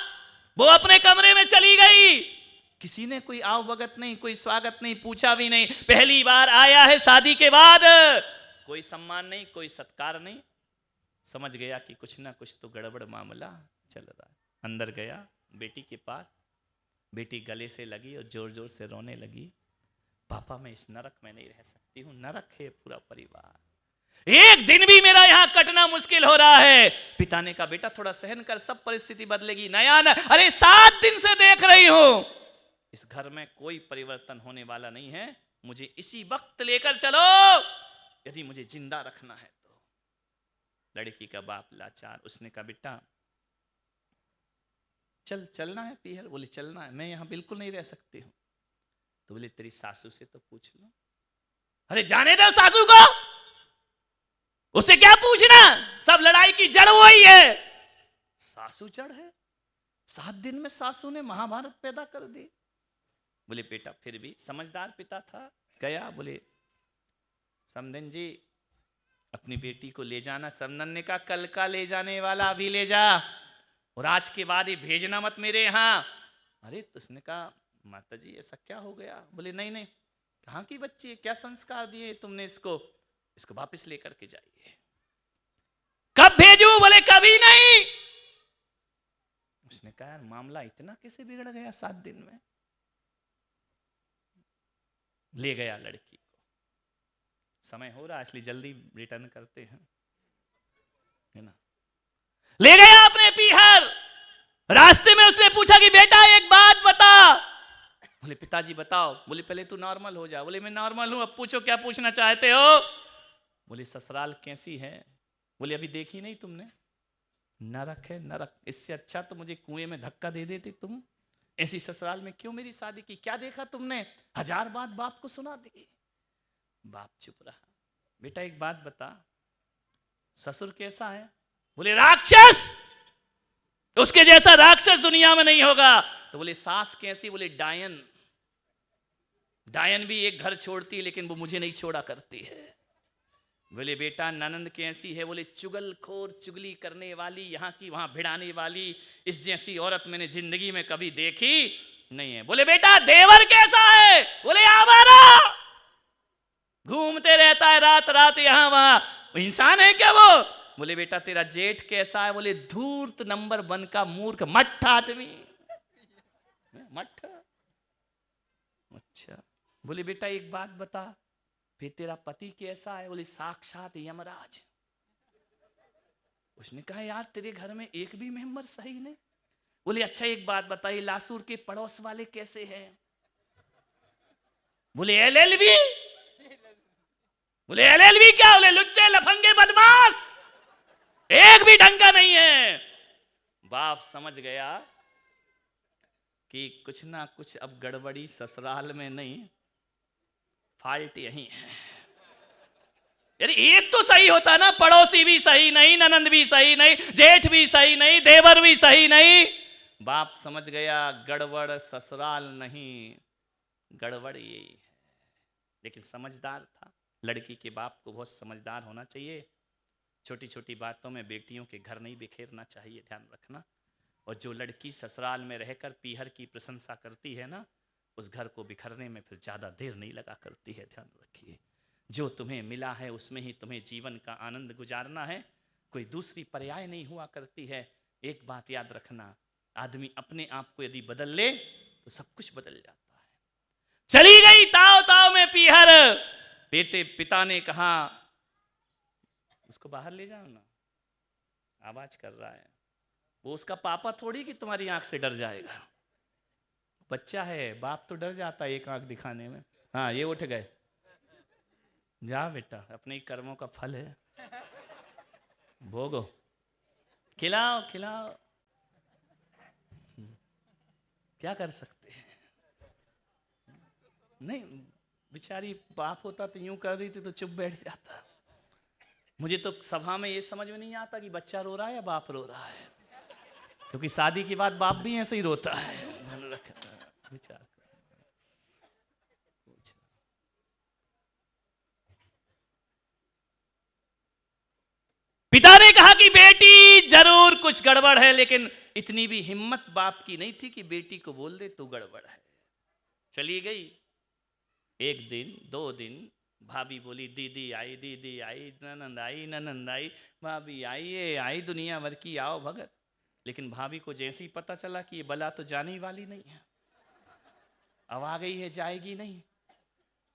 वो अपने कमरे में चली गई। किसी ने कोई आओ भगत नहीं, कोई स्वागत नहीं, पूछा भी नहीं। पहली बार आया है शादी के बाद, कोई सम्मान नहीं, कोई सत्कार नहीं। समझ गया कि कुछ ना कुछ तो गड़बड़ मामला चल रहा है। अंदर गया बेटी के पास, बेटी गले से लगी और जोर जोर से रोने लगी, पापा मैं इस नरक में नहीं रह सकती हूँ, नरक है पूरा परिवार, एक दिन भी मेरा यहां कटना मुश्किल हो रहा है। पिता ने कहा बेटा थोड़ा सहन कर, सब परिस्थिति बदलेगी। नया न, अरे 7 दिन से देख रही हूं, इस घर में कोई परिवर्तन होने वाला नहीं है, मुझे इसी वक्त लेकर चलो यदि मुझे जिंदा रखना है तो। लड़की का बाप लाचार, उसने कहा बेटा चलना है पीहर? बोले चलना है, मैं यहां बिल्कुल नहीं रह सकती हूं। तो बोले तेरी सासू से तो पूछ लो। अरे जाने दो सासू को, उसे क्या पूछना, सब लड़ाई की जड़ वही है। सासू जड़ है? 7 दिन में सासू ने महाभारत पैदा कर दी। बोले बेटा फिर भी समझदार पिता था, गया, बोले समधन जी अपनी बेटी को ले जाना। समधन ने कहा कल का ले जाने वाला अभी ले जा, और आज के बाद ये भेजना मत मेरे यहाँ। अरे तो उसने कहा माता जी ऐसा क्या हो गया? बोले नहीं नहीं, कहाँ की बच्ची है, क्या संस्कार दिए तुमने इसको, इसको वापस लेकर के जाइए। कब भेजू? बोले कभी नहीं। उसने कहा यार मामला इतना कैसे बिगड़ गया 7 दिन में। ले गया लड़की को, समय हो रहा इसलिए जल्दी रिटर्न करते हैं, है ना। ले गया अपने पीहर। रास्ते में उसने पूछा कि बेटा एक बात बता। बोले पिताजी बताओ। बोले पहले तू नॉर्मल हो जा। बोले मैं नॉर्मल हूं, अब पूछो क्या पूछना चाहते हो। बोले ससुराल कैसी है? बोले अभी देखी नहीं तुमने, नरक है नरक, इससे अच्छा तो मुझे कुएं में धक्का दे देती तुम। ऐसी ससुराल में क्यों मेरी शादी की, क्या देखा तुमने? 1000 बात बाप को सुना दी। बाप चुप रहा। बेटा एक बात बता, ससुर कैसा है? बोले राक्षस, उसके जैसा राक्षस दुनिया में नहीं होगा। तो बोले सास कैसी? बोले डायन, डायन भी एक घर छोड़ती है लेकिन वो मुझे नहीं छोड़ा करती है। बोले बेटा ननंद कैसी है? बोले चुगलखोर, चुगली करने वाली, यहाँ की वहां भिड़ाने वाली, इस जैसी औरत मैंने जिंदगी में कभी देखी नहीं है। बोले बेटा देवर कैसा है? बोले आवारा, घूमते रहता है रात रात यहाँ वहां, इंसान है क्या वो? बोले बेटा तेरा जेठ कैसा है? बोले धूर्त नंबर 1 का मूर्ख मठ आदमी, मठ। अच्छा। बोले बेटा एक बात बता, फिर तेरा पति कैसा है? बोले साक्षात यमराज। उसने कहा यार तेरे घर में एक भी मेंबर सही नहीं। बोले अच्छा एक बात बताइए, लासूर के पड़ोस वाले कैसे हैं? बोले LLB। बोले LLB क्या? बोले लुच्चे लफंगे बदमाश, एक भी ढंग का नहीं है। बाप समझ गया कि कुछ ना कुछ अब गड़बड़ी ससुराल में नहीं, फाल्ट यही है। यदि एक तो सही होता ना, पड़ोसी भी सही नहीं, ननंद भी सही नहीं, जेठ भी सही नहीं, देवर भी सही नहीं। बाप समझ गया गड़बड़ ससुराल नहीं, गड़बड़ यही है। लेकिन समझदार था। लड़की के बाप को बहुत समझदार होना चाहिए। छोटी छोटी बातों में बेटियों के घर नहीं बिखेरना चाहिए, ध्यान रखना। और जो लड़की ससुराल में रहकर पीहर की प्रशंसा करती है ना, उस घर को बिखरने में फिर ज़्यादा देर नहीं लगा करती है, ध्यान रखिए। जो तुम्हें मिला है उसमें ही तुम्हें जीवन का आनंद गुजारना है, कोई दूसरी पर्याय नहीं हुआ करती है। एक बात याद रखना, आदमी अपने आप को यदि बदल ले तो सब कुछ बदल जाता है। चली गई ताव ताव में पीहर। बेटे पिता ने कहा उसको बाहर ले जाओ ना, आवाज कर रहा है। वो उसका पापा थोड़ी कि तुम्हारी आंख से डर जाएगा, बच्चा है, बाप तो डर जाता है एक आंख दिखाने में। हाँ ये उठ गए, जा बेटा अपने ही कर्मों का फल है, भोगो, खिलाओ खिलाओ, क्या कर सकते हैं। नहीं बेचारी बाप होता तो यूं कर रही थी तो चुप बैठ जाता। मुझे तो सभा में ये समझ में नहीं आता कि बच्चा रो रहा है या बाप रो रहा है, क्योंकि शादी के बाद बाप भी ऐसे ही रोता है। विचार पिता ने कहा कि बेटी जरूर कुछ गड़बड़ है, लेकिन इतनी भी हिम्मत बाप की नहीं थी कि बेटी को बोल दे तू गड़बड़ है। चली गई। एक दिन, 2 दिन, भाभी बोली दीदी आई, ननंद आई, भाभी आई, ये आई दुनिया भर की आओ भगत। लेकिन भाभी को जैसे ही पता चला कि ये बला तो जाने वाली नहीं है, अब आ गई है जाएगी नहीं,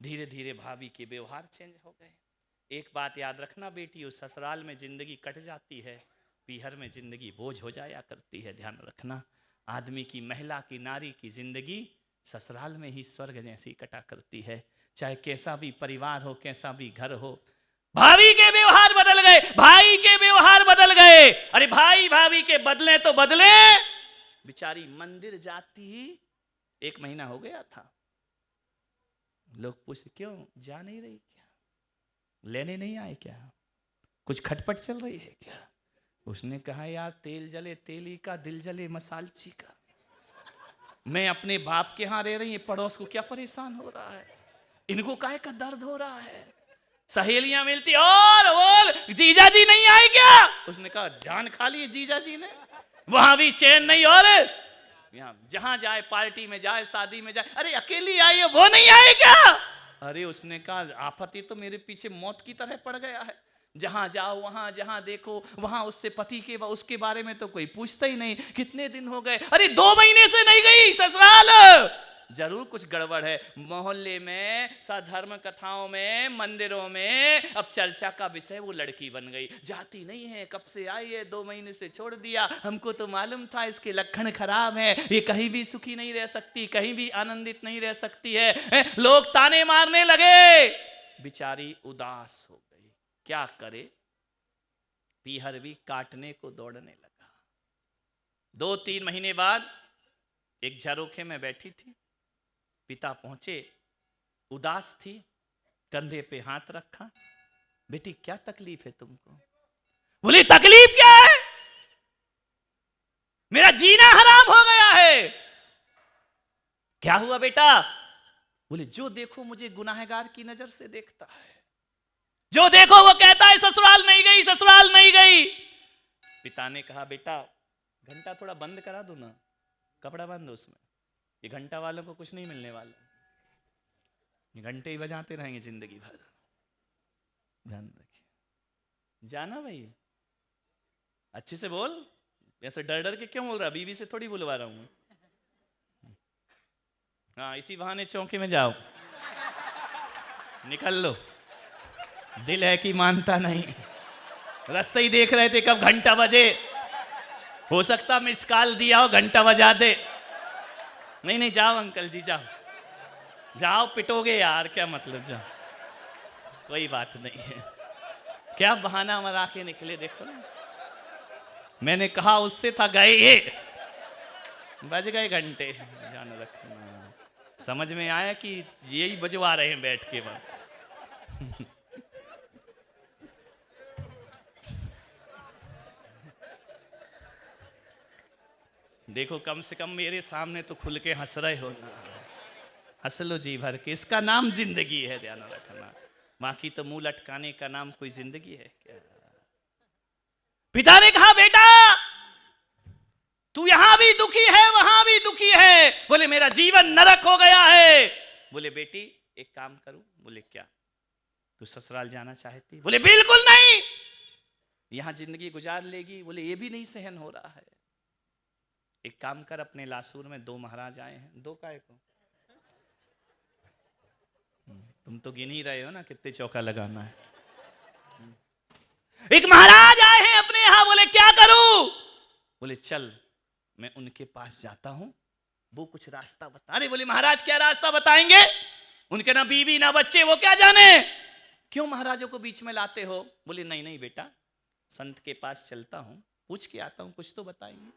धीरे धीरे भाभी के व्यवहार चेंज हो गए। एक बात याद रखना बेटी, उस ससुराल में जिंदगी कट जाती है, पीहर में जिंदगी बोझ हो जाया करती है। ध्यान रखना, आदमी की, महिला की, नारी की जिंदगी ससुराल में ही स्वर्ग जैसी कटा करती है। चाहे कैसा भी परिवार हो, कैसा भी घर हो। भाभी के व्यवहार बदल गए, भाई के व्यवहार बदल गए। अरे भाई भाभी के बदले तो बदले, बेचारी मंदिर जाती 1 महीना हो गया था। लोग पूछे क्यों जा नहीं रही, क्या लेने नहीं आए, क्या कुछ खटपट चल रही है क्या? उसने कहा यार तेल जले तेली का, दिल जले मसालची का। मैं अपने बाप के यहाँ रह रही है, पड़ोस को क्या परेशान हो रहा है, इनको काहे का दर्द हो रहा है। सहेलियां मिलती और बोल जीजा जी नहीं आए क्या? उसने कहा जान खा ली जीजा जी ने, वहां भी चैन नहीं। और यहाँ जहां जाए, पार्टी में जाए, शादी में जाए, अरे अकेली आई है वो नहीं आए क्या? अरे उसने कहा आफत तो मेरे पीछे मौत की तरह पड़ गया है, जहां जाओ वहां, जहां देखो वहां उससे पति के उसके बारे में तो कोई पूछता ही नहीं। कितने दिन हो गए? अरे 2 महीने से नहीं गई ससुराल, जरूर कुछ गड़बड़ है। मोहल्ले में, धर्म कथाओं में, मंदिरों में अब चर्चा का विषय वो लड़की बन गई। जाती नहीं है, कब से आई है, 2 महीने से छोड़ दिया, हमको तो मालूम था इसके लक्षण खराब है, ये कहीं भी सुखी नहीं रह सकती, कहीं भी आनंदित नहीं रह सकती है। लोग ताने मारने लगे, बेचारी उदास हो गई। क्या करे, पीहर भी काटने को दौड़ने लगा। 2-3 महीने बाद एक झरोखे में बैठी थी, पिता पहुंचे, उदास थी, कंधे पे हाथ रखा, बेटी क्या तकलीफ है तुमको? बोली तकलीफ क्या है, मेरा जीना हराम हो गया है। क्या हुआ बेटा? बोले जो देखो मुझे गुनाहगार की नजर से देखता है, जो देखो वो कहता है ससुराल नहीं गई, ससुराल नहीं गई। पिता ने कहा बेटा घंटा थोड़ा बंद करा दो ना, कपड़ा बंद उसमें, ये घंटा वालों को कुछ नहीं मिलने वाला, ये घंटे ही बजाते रहेंगे जिंदगी भर। ध्यान रखिए, जाना भाई, अच्छे से बोल, ऐसे डर डर के क्यों बोल रहा? बीवी से थोड़ी बुलवा रहा हूं। हाँ इसी बहाने चौके में जाओ, निकल लो, दिल है कि मानता नहीं। रास्ते ही देख रहे थे कब घंटा बजे, हो सकता मिस कॉल दिया हो, घंटा बजा दे। नहीं नहीं जाओ अंकल जी जाओ, जाओ पिटोगे यार, क्या मतलब, जाओ, कोई बात नहीं है। क्या बहाना मरा के निकले, देखो ना, मैंने कहा उससे था गए, ये बज गए घंटे। ध्यान रखना, समझ में आया कि यही बजवा रहे हैं बैठ के बाद। देखो कम से कम मेरे सामने तो खुल के हंस रहे हो ना, हंस लो जी भर के, इसका नाम जिंदगी है। ध्यान रखना, बाकी तो मुंह लटकाने का नाम कोई जिंदगी है क्या? पिता ने कहा बेटा तू यहां भी दुखी है, वहां भी दुखी है। बोले मेरा जीवन नरक हो गया है। बोले बेटी एक काम करूं? बोले क्या? तू ससुराल जाना चाहती? बोले बिल्कुल नहीं, यहां जिंदगी गुजार लेगी। बोले ये भी नहीं सहन हो रहा है, एक काम कर, अपने लासूर में 2 महाराज आए हैं, 2 काय को, तुम तो गिन ही रहे हो ना कितने चौका लगाना है। एक महाराज आए हैं अपने यहां, बोले क्या करूं? बोले चल मैं उनके पास जाता हूं, वो कुछ रास्ता बता। अरे बोले महाराज क्या रास्ता बताएंगे? उनके ना बीवी ना बच्चे, वो क्या जाने, क्यों महाराजों को बीच में लाते हो? बोले नहीं नहीं बेटा, संत के पास चलता हूं, पूछ के आता हूं, कुछ तो बताएंगे।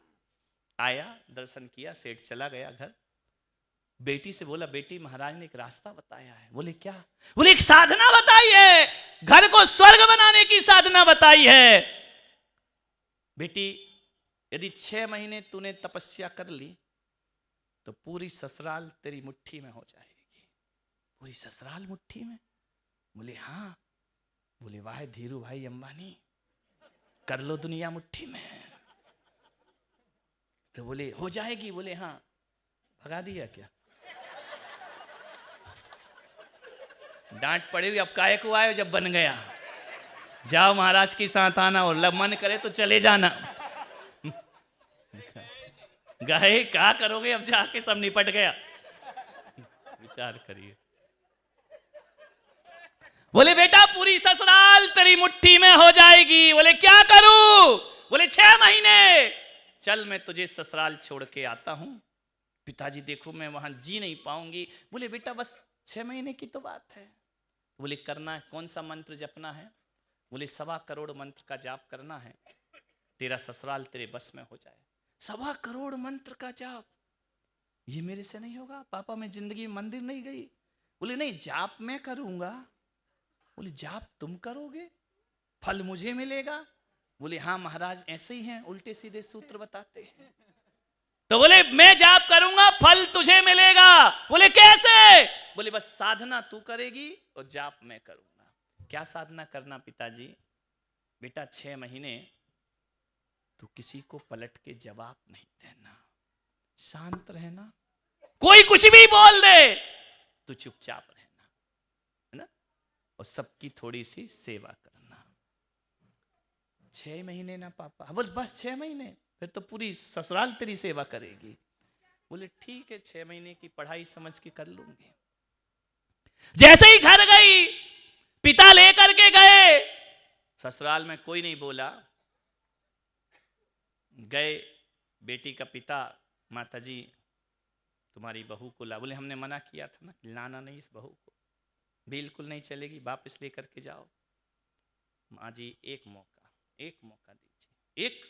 आया, दर्शन किया, सेठ चला गया घर। बेटी से बोला बेटी महाराज ने एक रास्ता बताया है। बोले क्या? बोले एक साधना बताई है, घर को स्वर्ग बनाने की साधना बताई है। बेटी यदि 6 महीने तूने तपस्या कर ली तो पूरी ससुराल तेरी मुट्ठी में हो जाएगी। पूरी ससुराल मुट्ठी में? बोले हाँ। बोले वाह धीरू भाई अंबानी, कर लो दुनिया मुट्ठी में। तो बोले हो जाएगी? बोले हाँ। भगा दिया क्या? डांट पड़ी हुई, अब काहे को आए जब बन गया। जाओ महाराज के साथ आना, और मन करे तो चले जाना। गए क्या करोगे अब जाके, सब निपट गया। विचार करिए। बोले बेटा पूरी ससुराल तेरी मुट्ठी में हो जाएगी। बोले क्या करूं? बोले 6 महीने चल, मैं तुझे ससुराल छोड़ के आता हूं। पिताजी देखो मैं वहां जी नहीं पाऊंगी। बोले बेटा बस 6 महीने की तो बात है। बोले करना है, कौन सा मंत्र जपना है? बोले 1.25 करोड़ मंत्र का जाप करना है, तेरा ससुराल तेरे बस में हो जाए। 1.25 करोड़ मंत्र का जाप, ये मेरे से नहीं होगा पापा, मैं जिंदगी में मंदिर नहीं गई। बोले नहीं जाप मैं करूंगा। बोले जाप तुम करोगे, फल मुझे मिलेगा? बोले हाँ महाराज ऐसे ही हैं, उल्टे सीधे सूत्र बताते हैं। तो बोले मैं जाप करूंगा, फल तुझे मिलेगा। बोले कैसे? बोले बस साधना तू करेगी और जाप मैं करूंगा। क्या साधना करना पिताजी? बेटा 6 महीने तू किसी को पलट के जवाब नहीं देना, शांत रहना, कोई कुछ भी बोल दे तू चुपचाप रहना, है ना, और सबकी थोड़ी सी सेवा करना। 6 महीने ना पापा? बोल बस 6 महीने, फिर तो पूरी ससुराल तेरी सेवा करेगी। बोले ठीक है 6 महीने की पढ़ाई समझ के कर लूंगी। जैसे ही घर गई, पिता लेकर के गए, ससुराल में कोई नहीं बोला। गए, बेटी का पिता, माताजी तुम्हारी बहू को ला। बोले हमने मना किया था ना, लाना नहीं इस बहू को, बिल्कुल नहीं चलेगी, वापस लेकर के जाओ। माँ जी एक मौका दीजिए, एक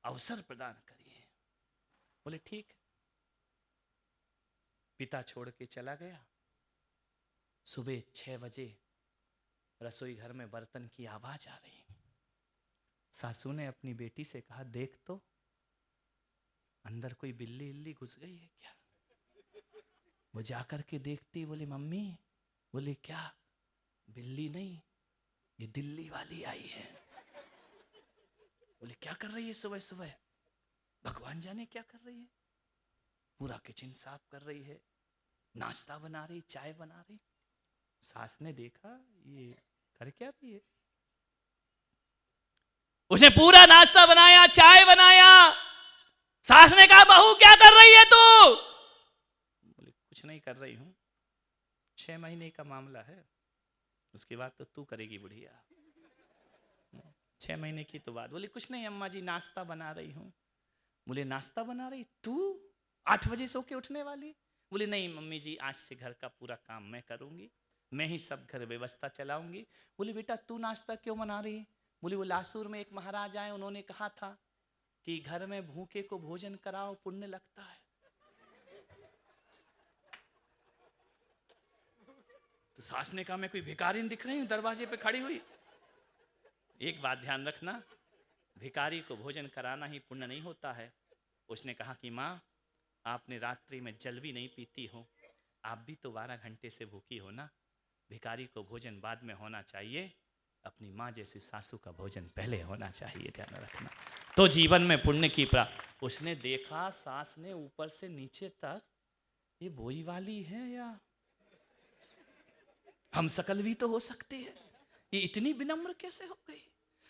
अवसर प्रदान करिए। बोले ठीक। पिता छोड़ के चला गया। सुबह 6 बजे रसोई घर में बर्तन की आवाज आ रही। सासू ने अपनी बेटी से कहा देख तो अंदर कोई बिल्ली इल्ली घुस गई है क्या? वो जाकर के देखती, बोली मम्मी। बोले क्या? बिल्ली नहीं, ये दिल्ली वाली आई है। बोले क्या कर रही है सुबह सुबह? भगवान जाने क्या कर रही है। पूरा किचन साफ कर रही है, नाश्ता बना रही, चाय बना रही। सास ने देखा ये कर क्या रही है। उसने पूरा नाश्ता बनाया, चाय बनाया। सास ने कहा बहू क्या कर रही है तू? बोले कुछ नहीं कर रही हूं, 6 महीने का मामला है, उसके बाद तो तू करेगी बुढ़िया। 6 महीने की तो बात। बोले कुछ नहीं अम्मा जी, नाश्ता बना रही हूं। बोले नाश्ता बना रही तू? 8 बजे सो के उठने वाली? बोले नहीं मम्मी जी, आज से घर का पूरा काम मैं करूंगी, मैं ही सब घर व्यवस्था चलाऊंगी। बोले बेटा तू नाश्ता क्यों बना रही? बोले वो लासूर में एक महाराज आए, उन्होंने कहा था कि घर में भूखे को भोजन कराओ, पुण्य लगता है। तो सास ने कहा मैं कोई भिखारी दिख रही हूं दरवाजे पे खड़ी हुई? एक बात ध्यान रखना, भिखारी को भोजन कराना ही पुण्य नहीं होता है। उसने कहा कि माँ आपने रात्रि में जल भी नहीं पीती हो, आप भी तो 12 घंटे से भूखी हो ना, भिखारी को भोजन बाद में होना चाहिए, अपनी माँ जैसी सासू का भोजन पहले होना चाहिए, ध्यान रखना, तो जीवन में पुण्य की प्राप्ति। उसने देखा सास ने ऊपर से नीचे तक, ये बोई वाली है या हम सकल भी तो हो सकती है, ये इतनी विनम्र कैसे हो गई।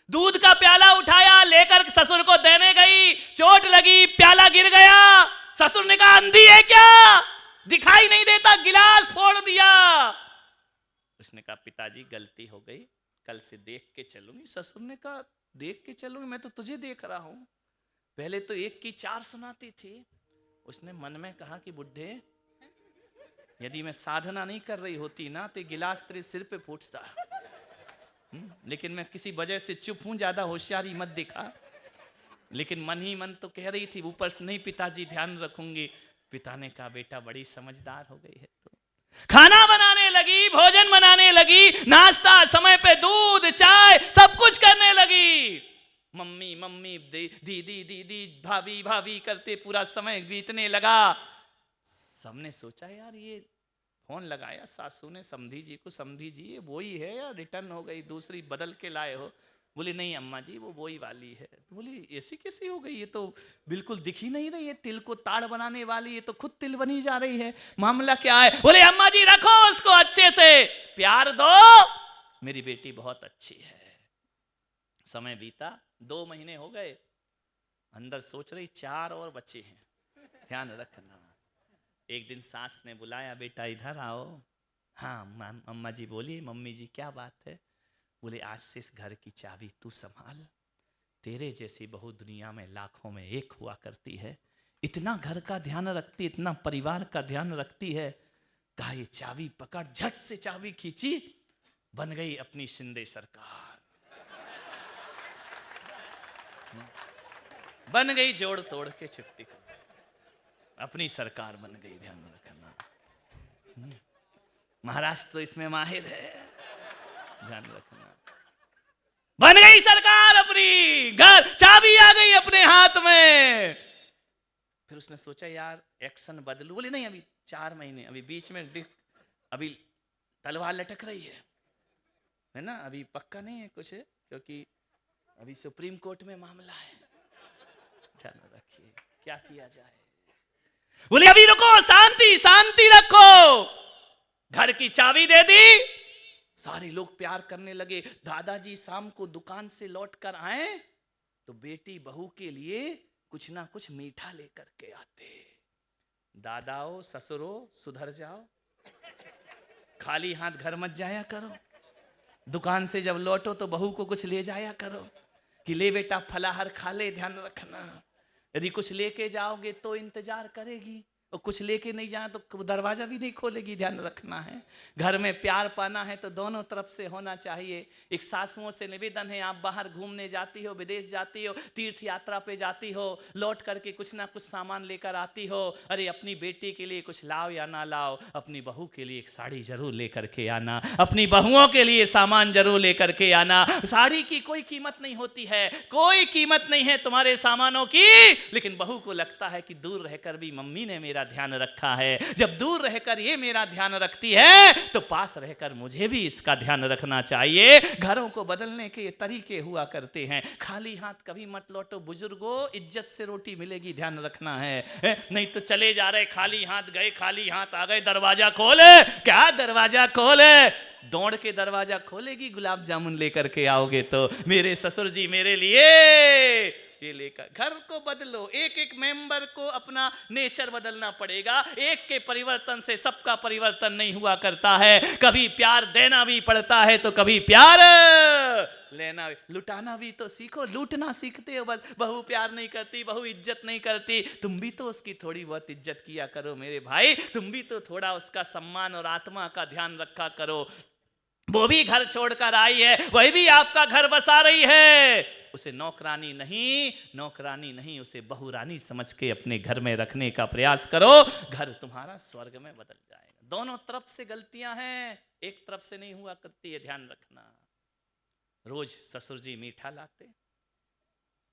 दूध का प्याला उठाया, लेकर ससुर को देने गई, चोट लगी, प्याला गिर गया। ससुर ने कहा अंधी है क्या, दिखाई नहीं देता, गिलास फोड़ दिया। उसने कहा पिताजी गलती हो गई, कल से देख के चलूंगी। ससुर ने कहा देख के चलूंगी, मैं तो तुझे देख रहा हूं, पहले तो एक की चार सुनाती थी। उसने मन में कहा कि बुढ़े, यदि मैं साधना नहीं कर रही होती ना तो ये गिलास तेरे सिर पे फूटता, लेकिन मैं किसी वजह से चुप हूं, ज्यादा होशियारी मत दिखा। लेकिन मन ही मन तो कह रही थी ऊपर से नहीं पिताजी ध्यान रखूंगी। पिता ने कहा बेटा बड़ी समझदार हो गई है तो। खाना बनाने लगी, भोजन बनाने लगी, नाश्ता समय पे, दूध चाय सब कुछ करने लगी। मम्मी मम्मी, दीदी दीदी, भाभी भाभी करते पूरा समय बीतने लगा। सबने सोचा यार ये फोन लगाया सासू ने समधी जी को, समधी जी ये वही है या रिटर्न हो गई, दूसरी बदल के लाए हो? बोली नहीं अम्मा जी वो वही वाली है। तो बोली ऐसी कैसी हो गई, ये तो बिल्कुल दिख ही नहीं रही है, तिल को ताड़ बनाने वाली, ये तो खुद तिल बनी जा रही है, मामला क्या है? बोले अम्मा जी रखो उसको अच्छे से, प्यार दो, मेरी बेटी बहुत अच्छी है। समय बीता, 2 महीने हो गए, अंदर सोच रही 4 और बच्चे हैं, ध्यान रखना। एक दिन सास ने बुलाया, बेटा इधर आओ। हाँ अम्मा जी बोली। मम्मी जी क्या बात है? बोले आज से इस घर की चाबी तू संभाल, तेरे जैसी बहू दुनिया में लाखों में एक हुआ करती है, इतना घर का ध्यान रखती, इतना परिवार का ध्यान रखती है। कहा ये चाबी पकड़, झट से चाबी खींची, बन गई अपनी शिंदे सरकार, बन गई जोड़ तोड़ के चिपटी, अपनी सरकार बन गई, ध्यान रखना। महाराष्ट्र तो इसमें माहिर है, ध्यान रखना। बन गई सरकार अपनी, घर चाबी आ गई अपने हाथ में। फिर उसने सोचा यार एक्शन बदलू। बोले नहीं अभी 4 महीने, अभी बीच में अभी तलवार लटक रही है ना, अभी पक्का नहीं है कुछ, क्योंकि अभी सुप्रीम कोर्ट में मामला है, ध्यान रखिए क्या किया जाए। बोले अभी रुको, शांति शांति रखो। घर की चाबी दे दी, सारे लोग प्यार करने लगे। दादाजी शाम को दुकान से लौट कर आए तो बेटी बहू के लिए कुछ ना कुछ मीठा लेकर के आते। दादाओ ससुरो सुधर जाओ, खाली हाथ घर मत जाया करो, दुकान से जब लौटो तो बहू को कुछ ले जाया करो कि ले बेटा फलाहार खा ले, ध्यान रखना। यदि कुछ लेके जाओगे तो इंतजार करेगी, और कुछ लेके नहीं जाए तो दरवाजा भी नहीं खोलेगी, ध्यान रखना है। घर में प्यार पाना है तो दोनों तरफ से होना चाहिए। एक सासुओं से निवेदन है, आप बाहर घूमने जाती हो, विदेश जाती हो, तीर्थ यात्रा पे जाती हो, लौट करके कुछ ना कुछ सामान लेकर आती हो, अरे अपनी बेटी के लिए कुछ लाओ या ना लाओ, अपनी बहू के लिए एक साड़ी जरूर लेकर के आना, अपनी बहुओं के लिए सामान जरूर लेकर के आना। साड़ी की कोई कीमत नहीं होती है, कोई कीमत नहीं है तुम्हारे सामानों की, लेकिन बहू को लगता है कि दूर रहकर भी मम्मी ने मेरा ध्यान रखा है। जब दूर रहकर ये मेरा ध्यान रखती है तो पास रहकर मुझे भी इसका ध्यान रखना चाहिए। घरों को बदलने के ये तरीके हुआ करते हैं। खाली हाथ कभी मत लौटो बुजुर्गों, इज्जत से रोटी मिलेगी, ध्यान रखना है। नहीं तो चले जा रहे खाली हाथ गए, खाली हाथ आ गए, दरवाजा खोले, क्या दरवाजा खोले, दौड़ के दरवाजा खोलेगी गुलाब जामुन लेकर के आओगे तो। मेरे ससुर जी मेरे लिए ये लेकर घर को बदलो। एक एक मेंबर को अपना नेचर बदलना पड़ेगा। एक के परिवर्तन से सबका परिवर्तन नहीं हुआ करता है। कभी प्यार देना भी पड़ता है तो कभी प्यार लेना, लुटाना भी तो सीखो। लूटना सीखते हो बस, बहू प्यार नहीं करती, बहू इज्जत नहीं करती, तुम भी तो उसकी थोड़ी बहुत इज्जत किया करो मेरे भाई, तुम भी तो थोड़ा उसका सम्मान और आत्मा का ध्यान रखा करो। वो भी घर छोड़कर आई है, वही भी आपका घर बसा रही है। उसे नौकरानी नहीं, उसे बहुरानी समझ के अपने घर में रखने का प्रयास करो। घर तुम्हारा स्वर्ग में बदल जाएगा। दोनों तरफ से गलतियां हैं, एक तरफ से नहीं हुआ करती है, ध्यान रखना। रोज ससुर जी मीठा लाते,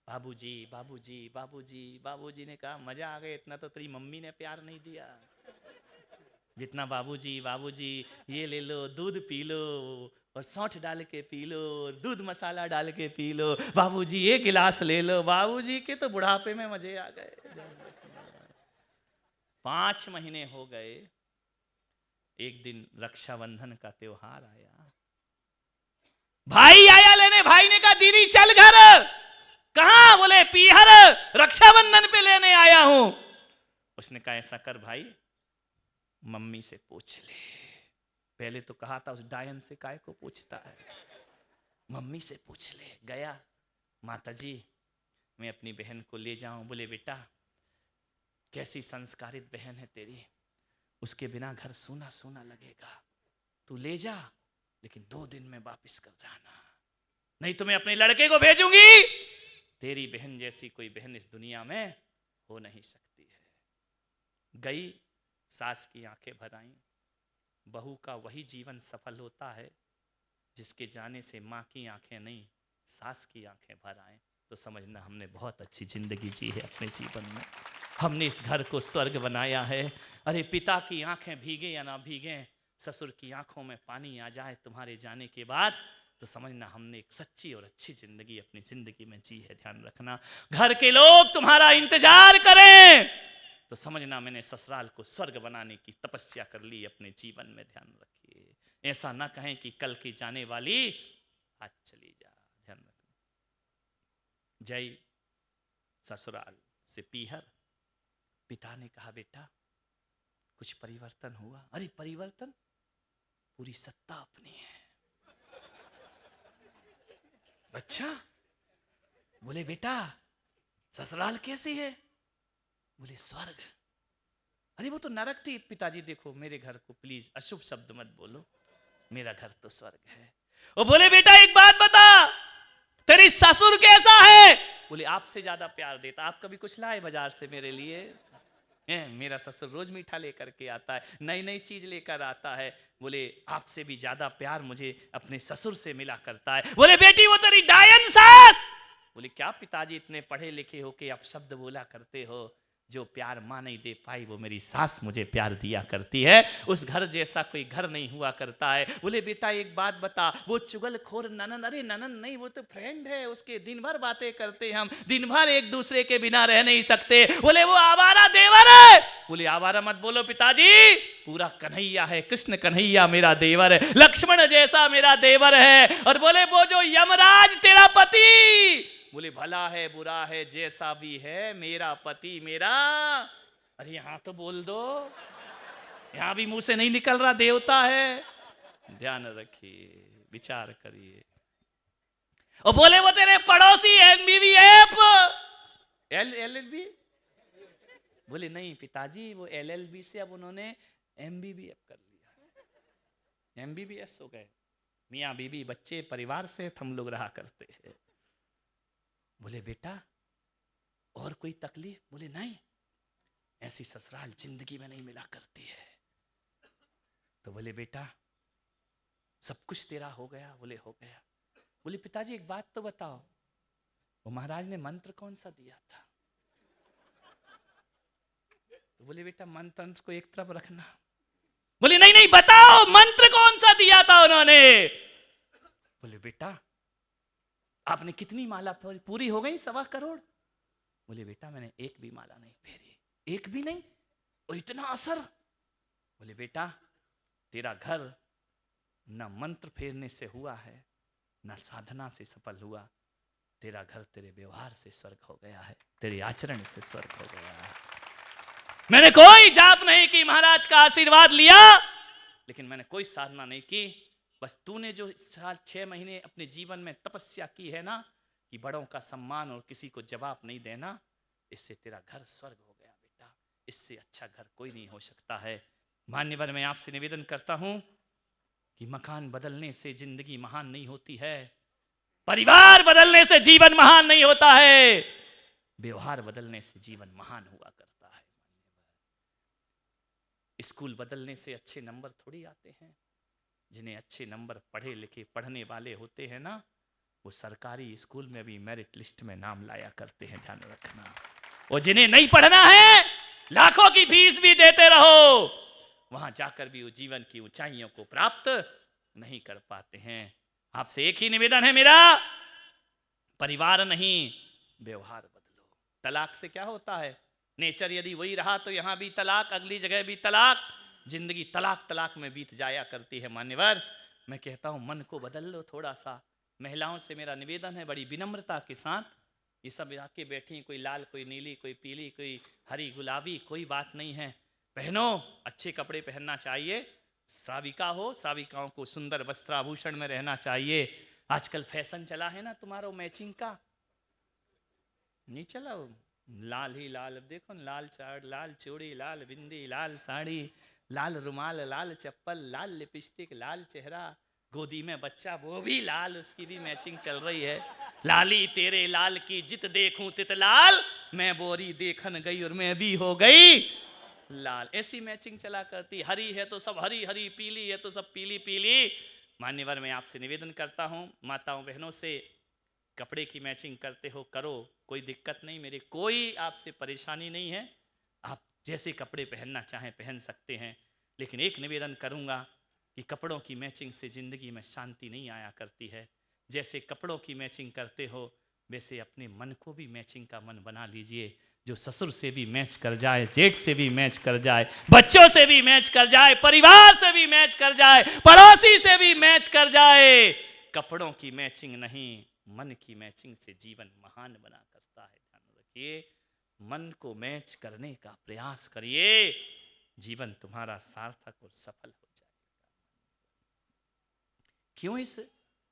बाबूजी बाबूजी बाबूजी, बाबूजी ने कहा मजा आ गया, इतना तो तेरी मम्मी ने प्यार नहीं दिया जितना बाबूजी बाबूजी, ये ले लो, दूध पी लो और सौंठ डाल के पी लो, दूध मसाला डाल के पी लो, बाबूजी ये गिलास ले लो। बाबूजी के तो बुढ़ापे में मजे आ गए। 5 महीने हो गए। एक दिन रक्षाबंधन का त्योहार आया, भाई आया लेने। भाई ने कहा दीदी चल घर। कहां? बोले पीहर, रक्षाबंधन पे लेने आया हूं। उसने कहा ऐसा कर भाई, मम्मी से पूछ ले, पहले तो कहा था उस डायन से काय को पूछता है, मम्मी से पूछ ले। गया, माता जी मैं अपनी बहन को ले जाऊं। बोले बेटा कैसी संस्कारित बहन है तेरी, उसके बिना घर सूना सूना लगेगा, तू ले जा, लेकिन 2 दिन में वापस कर जाना, नहीं तो मैं अपने लड़के को भेजूंगी। तेरी बहन जैसी कोई बहन इस दुनिया में हो नहीं सकती है। गई, सास की आंखें भर आईं। बहू का वही जीवन सफल होता है जिसके जाने से माँ की आंखें नहीं, सास की आंखें भर आए। तो समझना हमने बहुत अच्छी जिंदगी जी है अपने जीवन में, हमने इस घर को स्वर्ग बनाया है। अरे पिता की आंखें भीगे या ना भीगे, ससुर की आंखों में पानी आ जाए तुम्हारे जाने के बाद, तो समझना हमने एक सच्ची और अच्छी जिंदगी अपनी जिंदगी में जी है। ध्यान रखना, घर के लोग तुम्हारा इंतजार करें तो समझना मैंने ससुराल को स्वर्ग बनाने की तपस्या कर ली अपने जीवन में। ध्यान रखिए, ऐसा ना कहें कि कल की जाने वाली आज चली जा। ध्यान रखना। जय ससुराल से पीहर। पिता ने कहा बेटा कुछ परिवर्तन हुआ? अरे परिवर्तन, पूरी सत्ता अपनी है। अच्छा, बोले बेटा ससुराल कैसी है? बोले स्वर्ग। अरे वो तो नरक थी। पिताजी देखो मेरे घर को प्लीज अशुभ शब्द मत बोलो, मेरा घर तो स्वर्ग है। वो बोले बेटा एक बात बता, तेरी ससुर कैसा है? बोले आपसे ज्यादा प्यार देता। आप कभी कुछ लाए बाजार से मेरे लिए? मेरा ससुर रोज मीठा लेकर के आता है, नई नई चीज लेकर आता है। बोले आपसे भी ज्यादा प्यार मुझे अपने ससुर से मिला करता है। बोले बेटी वो तेरी डायन सास। बोले क्या पिताजी इतने पढ़े लिखे हो के आप शब्द बोला करते हो? जो प्यार माँ नहीं दे पाई वो मेरी सास मुझे प्यार दिया करती है। उस घर जैसा कोई घर नहीं हुआ करता है। बोले बेटा एक बात बता, वो चुगलखोर ननन, अरे ननन नहीं वो तो फ्रेंड है उसके, दिन भर बातें करते हम, दिन भर एक दूसरे के बिना रह नहीं सकते। बोले वो आवारा देवर है। बोले आवारा मत बोलो पिताजी, पूरा कन्हैया है, कृष्ण कन्हैया मेरा देवर है, लक्ष्मण जैसा मेरा देवर है। और बोले वो जो यमराज तेरा पति, बोले भला है बुरा है जैसा भी है मेरा पति मेरा। अरे यहां तो बोल दो, यहां भी मुंह से नहीं निकल रहा, देवता है। ध्यान रखिए, विचार करिए। और बोले वो तेरे पड़ोसी एमबीबीएफ एलएलबी। बोले नहीं पिताजी वो एलएलबी से अब उन्होंने एमबीबीएफ कर लिया, एमबीबीएस हो गए। मियाँ बीबी बच्चे परिवार से हम लोग रहा करते हैं। बोले बेटा और कोई तकलीफ? बोले नहीं, ऐसी ससुराल जिंदगी में नहीं मिला करती है। तो बोले बेटा सब कुछ तेरा हो गया? बोले हो गया। बोले पिताजी एक बात तो बताओ, वो महाराज ने मंत्र कौन सा दिया था? तो बोले बेटा मंत्र को एक तरफ रखना। बोले नहीं नहीं बताओ मंत्र कौन सा दिया था उन्होंने? बोले बेटा आपने कितनी माला पूरी हो गई? 1.25 करोड़। बोले बेटा मैंने एक भी माला नहीं फेरी, एक भी नहीं, और इतना असर। बोले बेटा तेरा घर न मंत्र फेरने से हुआ है न साधना से सफल हुआ, तेरा घर तेरे व्यवहार से स्वर्ग हो गया है, तेरे आचरण से स्वर्ग हो गया है। मैंने कोई जाप नहीं की, महाराज का आशीर्वाद लिया, लेकिन मैंने कोई साधना नहीं की। बस तूने जो 6 महीने अपने जीवन में तपस्या की है ना, कि बड़ों का सम्मान और किसी को जवाब नहीं देना, इससे तेरा घर स्वर्ग हो गया बेटा। इससे अच्छा घर कोई नहीं हो सकता है। मान्यवर मैं आपसे निवेदन करता हूं कि मकान बदलने से जिंदगी महान नहीं होती है, परिवार बदलने से जीवन महान नहीं होता है, व्यवहार बदलने से जीवन महान हुआ करता है। स्कूल बदलने से अच्छे नंबर थोड़ी आते हैं। जिन्हें अच्छे नंबर पढ़े लिखे पढ़ने वाले होते हैं ना, वो सरकारी स्कूल में भी मेरिट लिस्ट में नाम लाया करते हैं। ध्यान रखना। और जिन्हें नहीं पढ़ना है, लाखों की फीस भी देते रहो, वहां जाकर भी वो जीवन की ऊंचाइयों को प्राप्त नहीं कर पाते हैं। आपसे एक ही निवेदन है मेरा, परिवार नहीं व्यवहार बदलो। तलाक से क्या होता है? नेचर यदि वही रहा तो यहां भी तलाक, अगली जगह भी तलाक, जिंदगी तलाक तलाक में बीत जाया करती है। मान्यवर मैं कहता हूं मन को बदल लो थोड़ा सा। महिलाओं से मेरा निवेदन है बड़ी विनम्रता के साथ, ये सब आके बैठी, कोई लाल कोई नीली कोई पीली कोई हरी गुलाबी, कोई बात नहीं है। पहनो, अच्छे कपड़े पहनना चाहिए, साविका हो, साविकाओं को सुंदर वस्त्राभूषण में रहना चाहिए। आजकल फैशन चला है ना तुम्हारा मैचिंग का, नहीं चला वो? लाल ही लाल, अब देखो लाल चाट, लाल चूड़ी, लाल बिंदी, लाल साड़ी, लाल रुमाल, लाल चप्पल, लाल लिपस्टिक, लाल चेहरा, गोदी में बच्चा वो भी लाल, उसकी भी मैचिंग चल रही है। लाली तेरे लाल की जित देखूं तित लाल, मैं बोरी देखन गई और मैं भी हो गई लाल। ऐसी मैचिंग चला करती। हरी है तो सब हरी हरी, पीली है तो सब पीली पीली। मान्यवर, मैं आपसे निवेदन करता हूं, माताओं बहनों से, कपड़े की मैचिंग करते हो करो, कोई दिक्कत नहीं, मेरी कोई आपसे परेशानी नहीं है। आप जैसे कपड़े पहनना चाहें पहन सकते हैं। लेकिन एक निवेदन करूंगा कि कपड़ों की मैचिंग से ज़िंदगी में शांति नहीं आया करती है। जैसे कपड़ों की मैचिंग करते हो वैसे अपने मन को भी मैचिंग का मन बना लीजिए, जो ससुर से भी मैच कर जाए, जेठ से भी मैच कर जाए, बच्चों से भी मैच कर जाए, परिवार से भी मैच कर जाए, पड़ोसी से भी मैच कर जाए। कपड़ों की मैचिंग नहीं, मन की मैचिंग से जीवन महान बना करता है। ध्यान रखिए, मन को मैच करने का प्रयास करिए, जीवन तुम्हारा सार्थक और सफल हो जाएगा। क्यों इस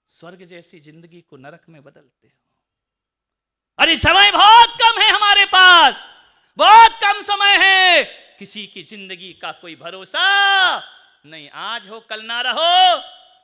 स्वर्ग जैसी जिंदगी को नरक में बदलते हो? अरे समय बहुत कम है हमारे पास, बहुत कम समय है, किसी की जिंदगी का कोई भरोसा नहीं। आज हो कल ना रहो,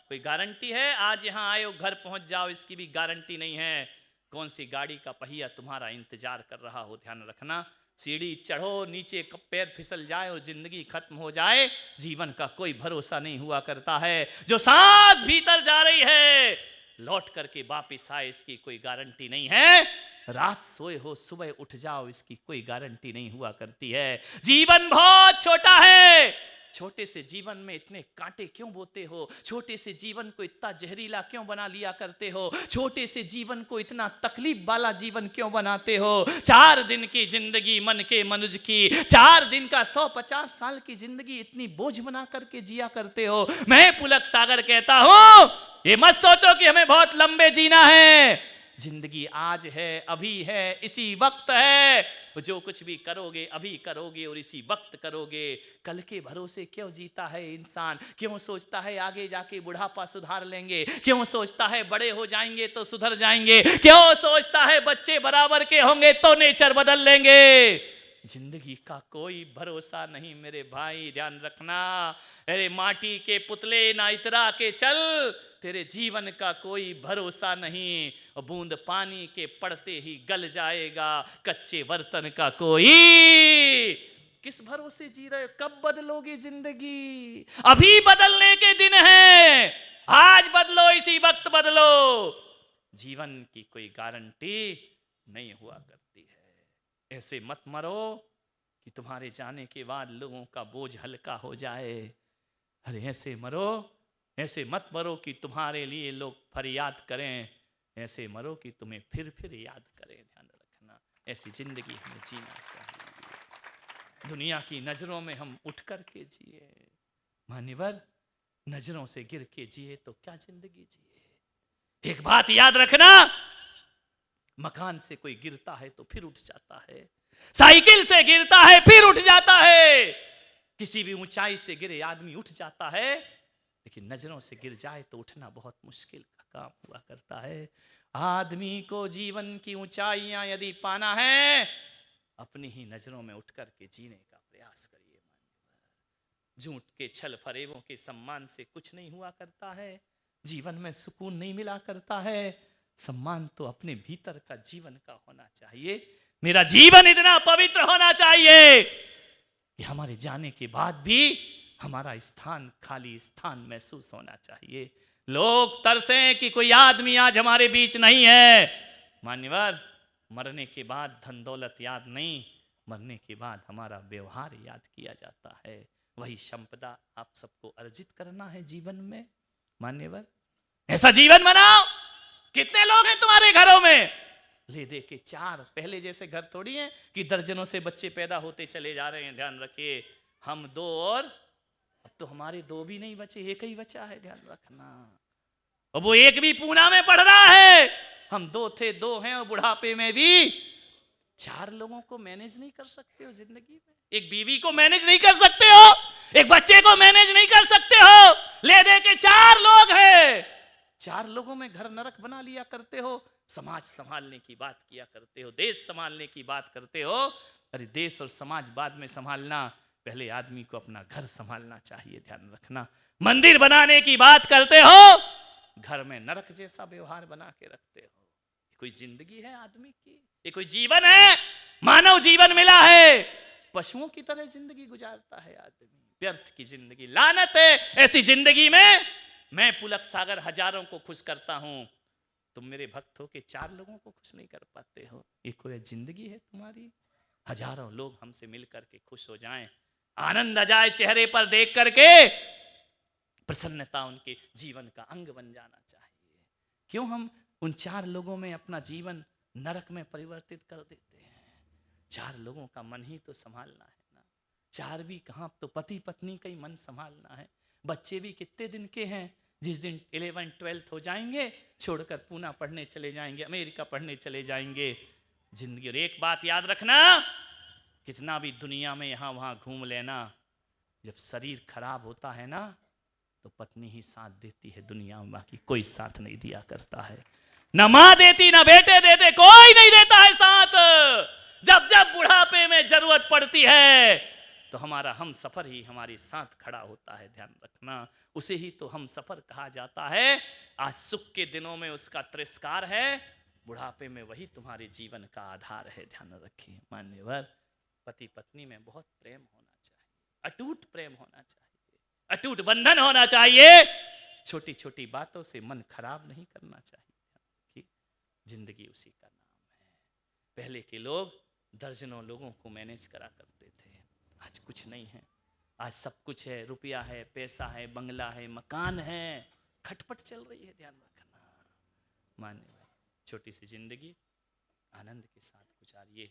कोई गारंटी है? आज यहां आए हो घर पहुंच जाओ, इसकी भी गारंटी नहीं है। कौन सी गाड़ी का पहिया तुम्हारा इंतजार कर रहा हो, ध्यान रखना। सीढ़ी चढ़ो, नीचे पैर फिसल जाए और जिंदगी खत्म हो जाए, जीवन का कोई भरोसा नहीं हुआ करता है। जो सांस भीतर जा रही है लौट करके वापिस आए, इसकी कोई गारंटी नहीं है। रात सोए हो सुबह उठ जाओ, इसकी कोई गारंटी नहीं हुआ करती है। जीवन बहुत छोटा है, छोटे से जीवन में इतने कांटे क्यों बोते हो? छोटे से जीवन को इतना जहरीला क्यों बना लिया करते हो? छोटे से जीवन को इतना तकलीफ वाला जीवन क्यों बनाते हो? 4 दिन की जिंदगी मन के मनुज की, 4 दिन का 150 साल की जिंदगी इतनी बोझ बना करके जिया करते हो। मैं पुलक सागर कहता हूं, ये मत सोचो कि हमें बहुत लंबे जीना है। जिंदगी आज है, अभी है, इसी वक्त है। जो कुछ भी करोगे अभी करोगे और इसी वक्त करोगे। कल के भरोसे क्यों जीता है इंसान? क्यों सोचता है आगे जाके बुढ़ापा सुधार लेंगे? क्यों सोचता है बड़े हो जाएंगे तो सुधर जाएंगे? क्यों सोचता है बच्चे बराबर के होंगे तो नेचर बदल लेंगे? जिंदगी का कोई भरोसा नहीं मेरे भाई, ध्यान रखना। अरे माटी के पुतले ना इतरा के चल, तेरे जीवन का कोई भरोसा नहीं। बूंद पानी के पड़ते ही गल जाएगा, कच्चे बर्तन का कोई। किस भरोसे जी रहे हो? कब बदलोगे जिंदगी? अभी बदलने के दिन हैं, आज बदलो, इसी वक्त बदलो। जीवन की कोई गारंटी नहीं हुआ करती है। ऐसे मत मरो कि तुम्हारे जाने के बाद लोगों का बोझ हल्का हो जाए। अरे ऐसे मरो, ऐसे मत मरो कि तुम्हारे लिए लोग फरियाद करें। ऐसे मरो कि तुम्हें फिर याद करें। ध्यान रखना, ऐसी जिंदगी हमें जीना चाहिए। दुनिया की नजरों में हम उठ कर के जिए, मान्यवर, नजरों से गिर के जिए तो क्या जिंदगी जिए। एक बात याद रखना, मकान से कोई गिरता है तो फिर उठ जाता है, साइकिल से गिरता है फिर उठ जाता है, किसी भी ऊंचाई से गिरे आदमी उठ जाता है, लेकिन नजरों से गिर जाए तो उठना बहुत मुश्किल का काम हुआ करता है। आदमी को जीवन की ऊंचाइयां यदि पाना है, अपनी ही नजरों में उठ करके जीने का प्रयास करिए। झूठ के छल फरेबों के सम्मान से कुछ नहीं हुआ करता है, जीवन में सुकून नहीं मिला करता है। सम्मान तो अपने भीतर का जीवन का होना चाहिए। मेरा जीवन इतना पवित्र होना चाहिए कि हमारे जाने के बाद भी हमारा स्थान खाली स्थान महसूस होना चाहिए। लोग तरसें कि कोई आदमी आज हमारे बीच नहीं है। मान्यवर, मरने के बाद धन दौलत याद नहीं, मरने के बाद हमारा व्यवहार याद किया जाता है। वही संपदा आप सबको अर्जित करना है जीवन में। मान्यवर, ऐसा जीवन बनाओ। कितने लोग हैं तुम्हारे घरों में? ले दे के 4, पहले जैसे घर थोड़ी है कि दर्जनों से बच्चे पैदा होते चले जा रहे हैं। ध्यान रखिए, हम 2 और अब तो हमारे 2 भी नहीं बचे, 1 ही बचा है। ध्यान रखना, और वो 1 भी पूना में पढ़ रहा है। हम 2 थे, 2 हैं, और बुढ़ापे में भी 4 लोगों को मैनेज नहीं कर सकते हो जिंदगी में। एक बीवी को मैनेज नहीं कर सकते हो, एक बच्चे को मैनेज नहीं कर सकते हो, ले दे के 4 लोग हैं, 4 लोगों में घर नरक बना लिया करते हो। समाज संभालने की बात किया करते हो, देश संभालने की बात करते हो। अरे देश और समाज बाद में संभालना, पहले आदमी को अपना घर संभालना चाहिए, ध्यान रखना। मंदिर बनाने की बात करते हो, घर में नरक जैसा व्यवहार बना के रखते हो। ये कोई जिंदगी है आदमी की? ये कोई जीवन है? मानव जीवन मिला है, पशुओं की तरह जिंदगी गुजारता है आदमी, व्यर्थ की जिंदगी। लानत है ऐसी जिंदगी में। मैं पुलक सागर हजारों को खुश करता हूं, तुम मेरे भक्त हो के 4 लोगों को खुश नहीं कर पाते हो। ये कोई जिंदगी है तुम्हारी? हजारों लोग हमसे मिल करके खुश हो जाएं, आनंद आ जाए चेहरे पर देख करके, प्रसन्नता उनके जीवन का अंग बन जाना चाहिए। क्यों हम उन 4 लोगों में अपना जीवन नरक में परिवर्तित कर देते हैं? 4 लोगों का मन ही तो संभालना है ना। 4 भी कहाँ, तो पति पत्नी का ही मन संभालना है। बच्चे भी कितने दिन के हैं, जिस दिन 11 12 हो जाएंगे छोड़कर पूना पढ़ने चले जाएंगे, अमेरिका पढ़ने चले जाएंगे। जिंदगी, और एक बात याद रखना, कितना भी दुनिया में यहाँ वहाँ घूम लेना, जब शरीर खराब होता है ना तो पत्नी ही साथ देती है दुनिया में, बाकी कोई साथ नहीं दिया करता है। न माँ देती, न बेटे देते, कोई नहीं देता है साथ। जब जब बुढ़ापे में जरूरत पड़ती है तो हमारा हम सफर ही हमारे साथ खड़ा होता है, ध्यान रखना। उसे ही तो हम सफर कहा जाता है। आज सुख के दिनों में उसका तिरस्कार है, बुढ़ापे में वही तुम्हारे जीवन का आधार है, ध्यान रखिए। मान्यवर, पति पत्नी में बहुत प्रेम होना चाहिए, अटूट प्रेम होना चाहिए, अटूट बंधन होना चाहिए। छोटी छोटी बातों से मन खराब नहीं करना चाहिए, कि जिंदगी उसी का नाम है। पहले के लोग दर्जनों लोगों को मैनेज करा करते थे, आज कुछ नहीं है। आज सब कुछ है, रुपया है, पैसा है, बंगला है, मकान है, खटपट चल रही है, ध्यान रखना। मान्य, छोटी सी जिंदगी आनंद के साथ गुजारिए।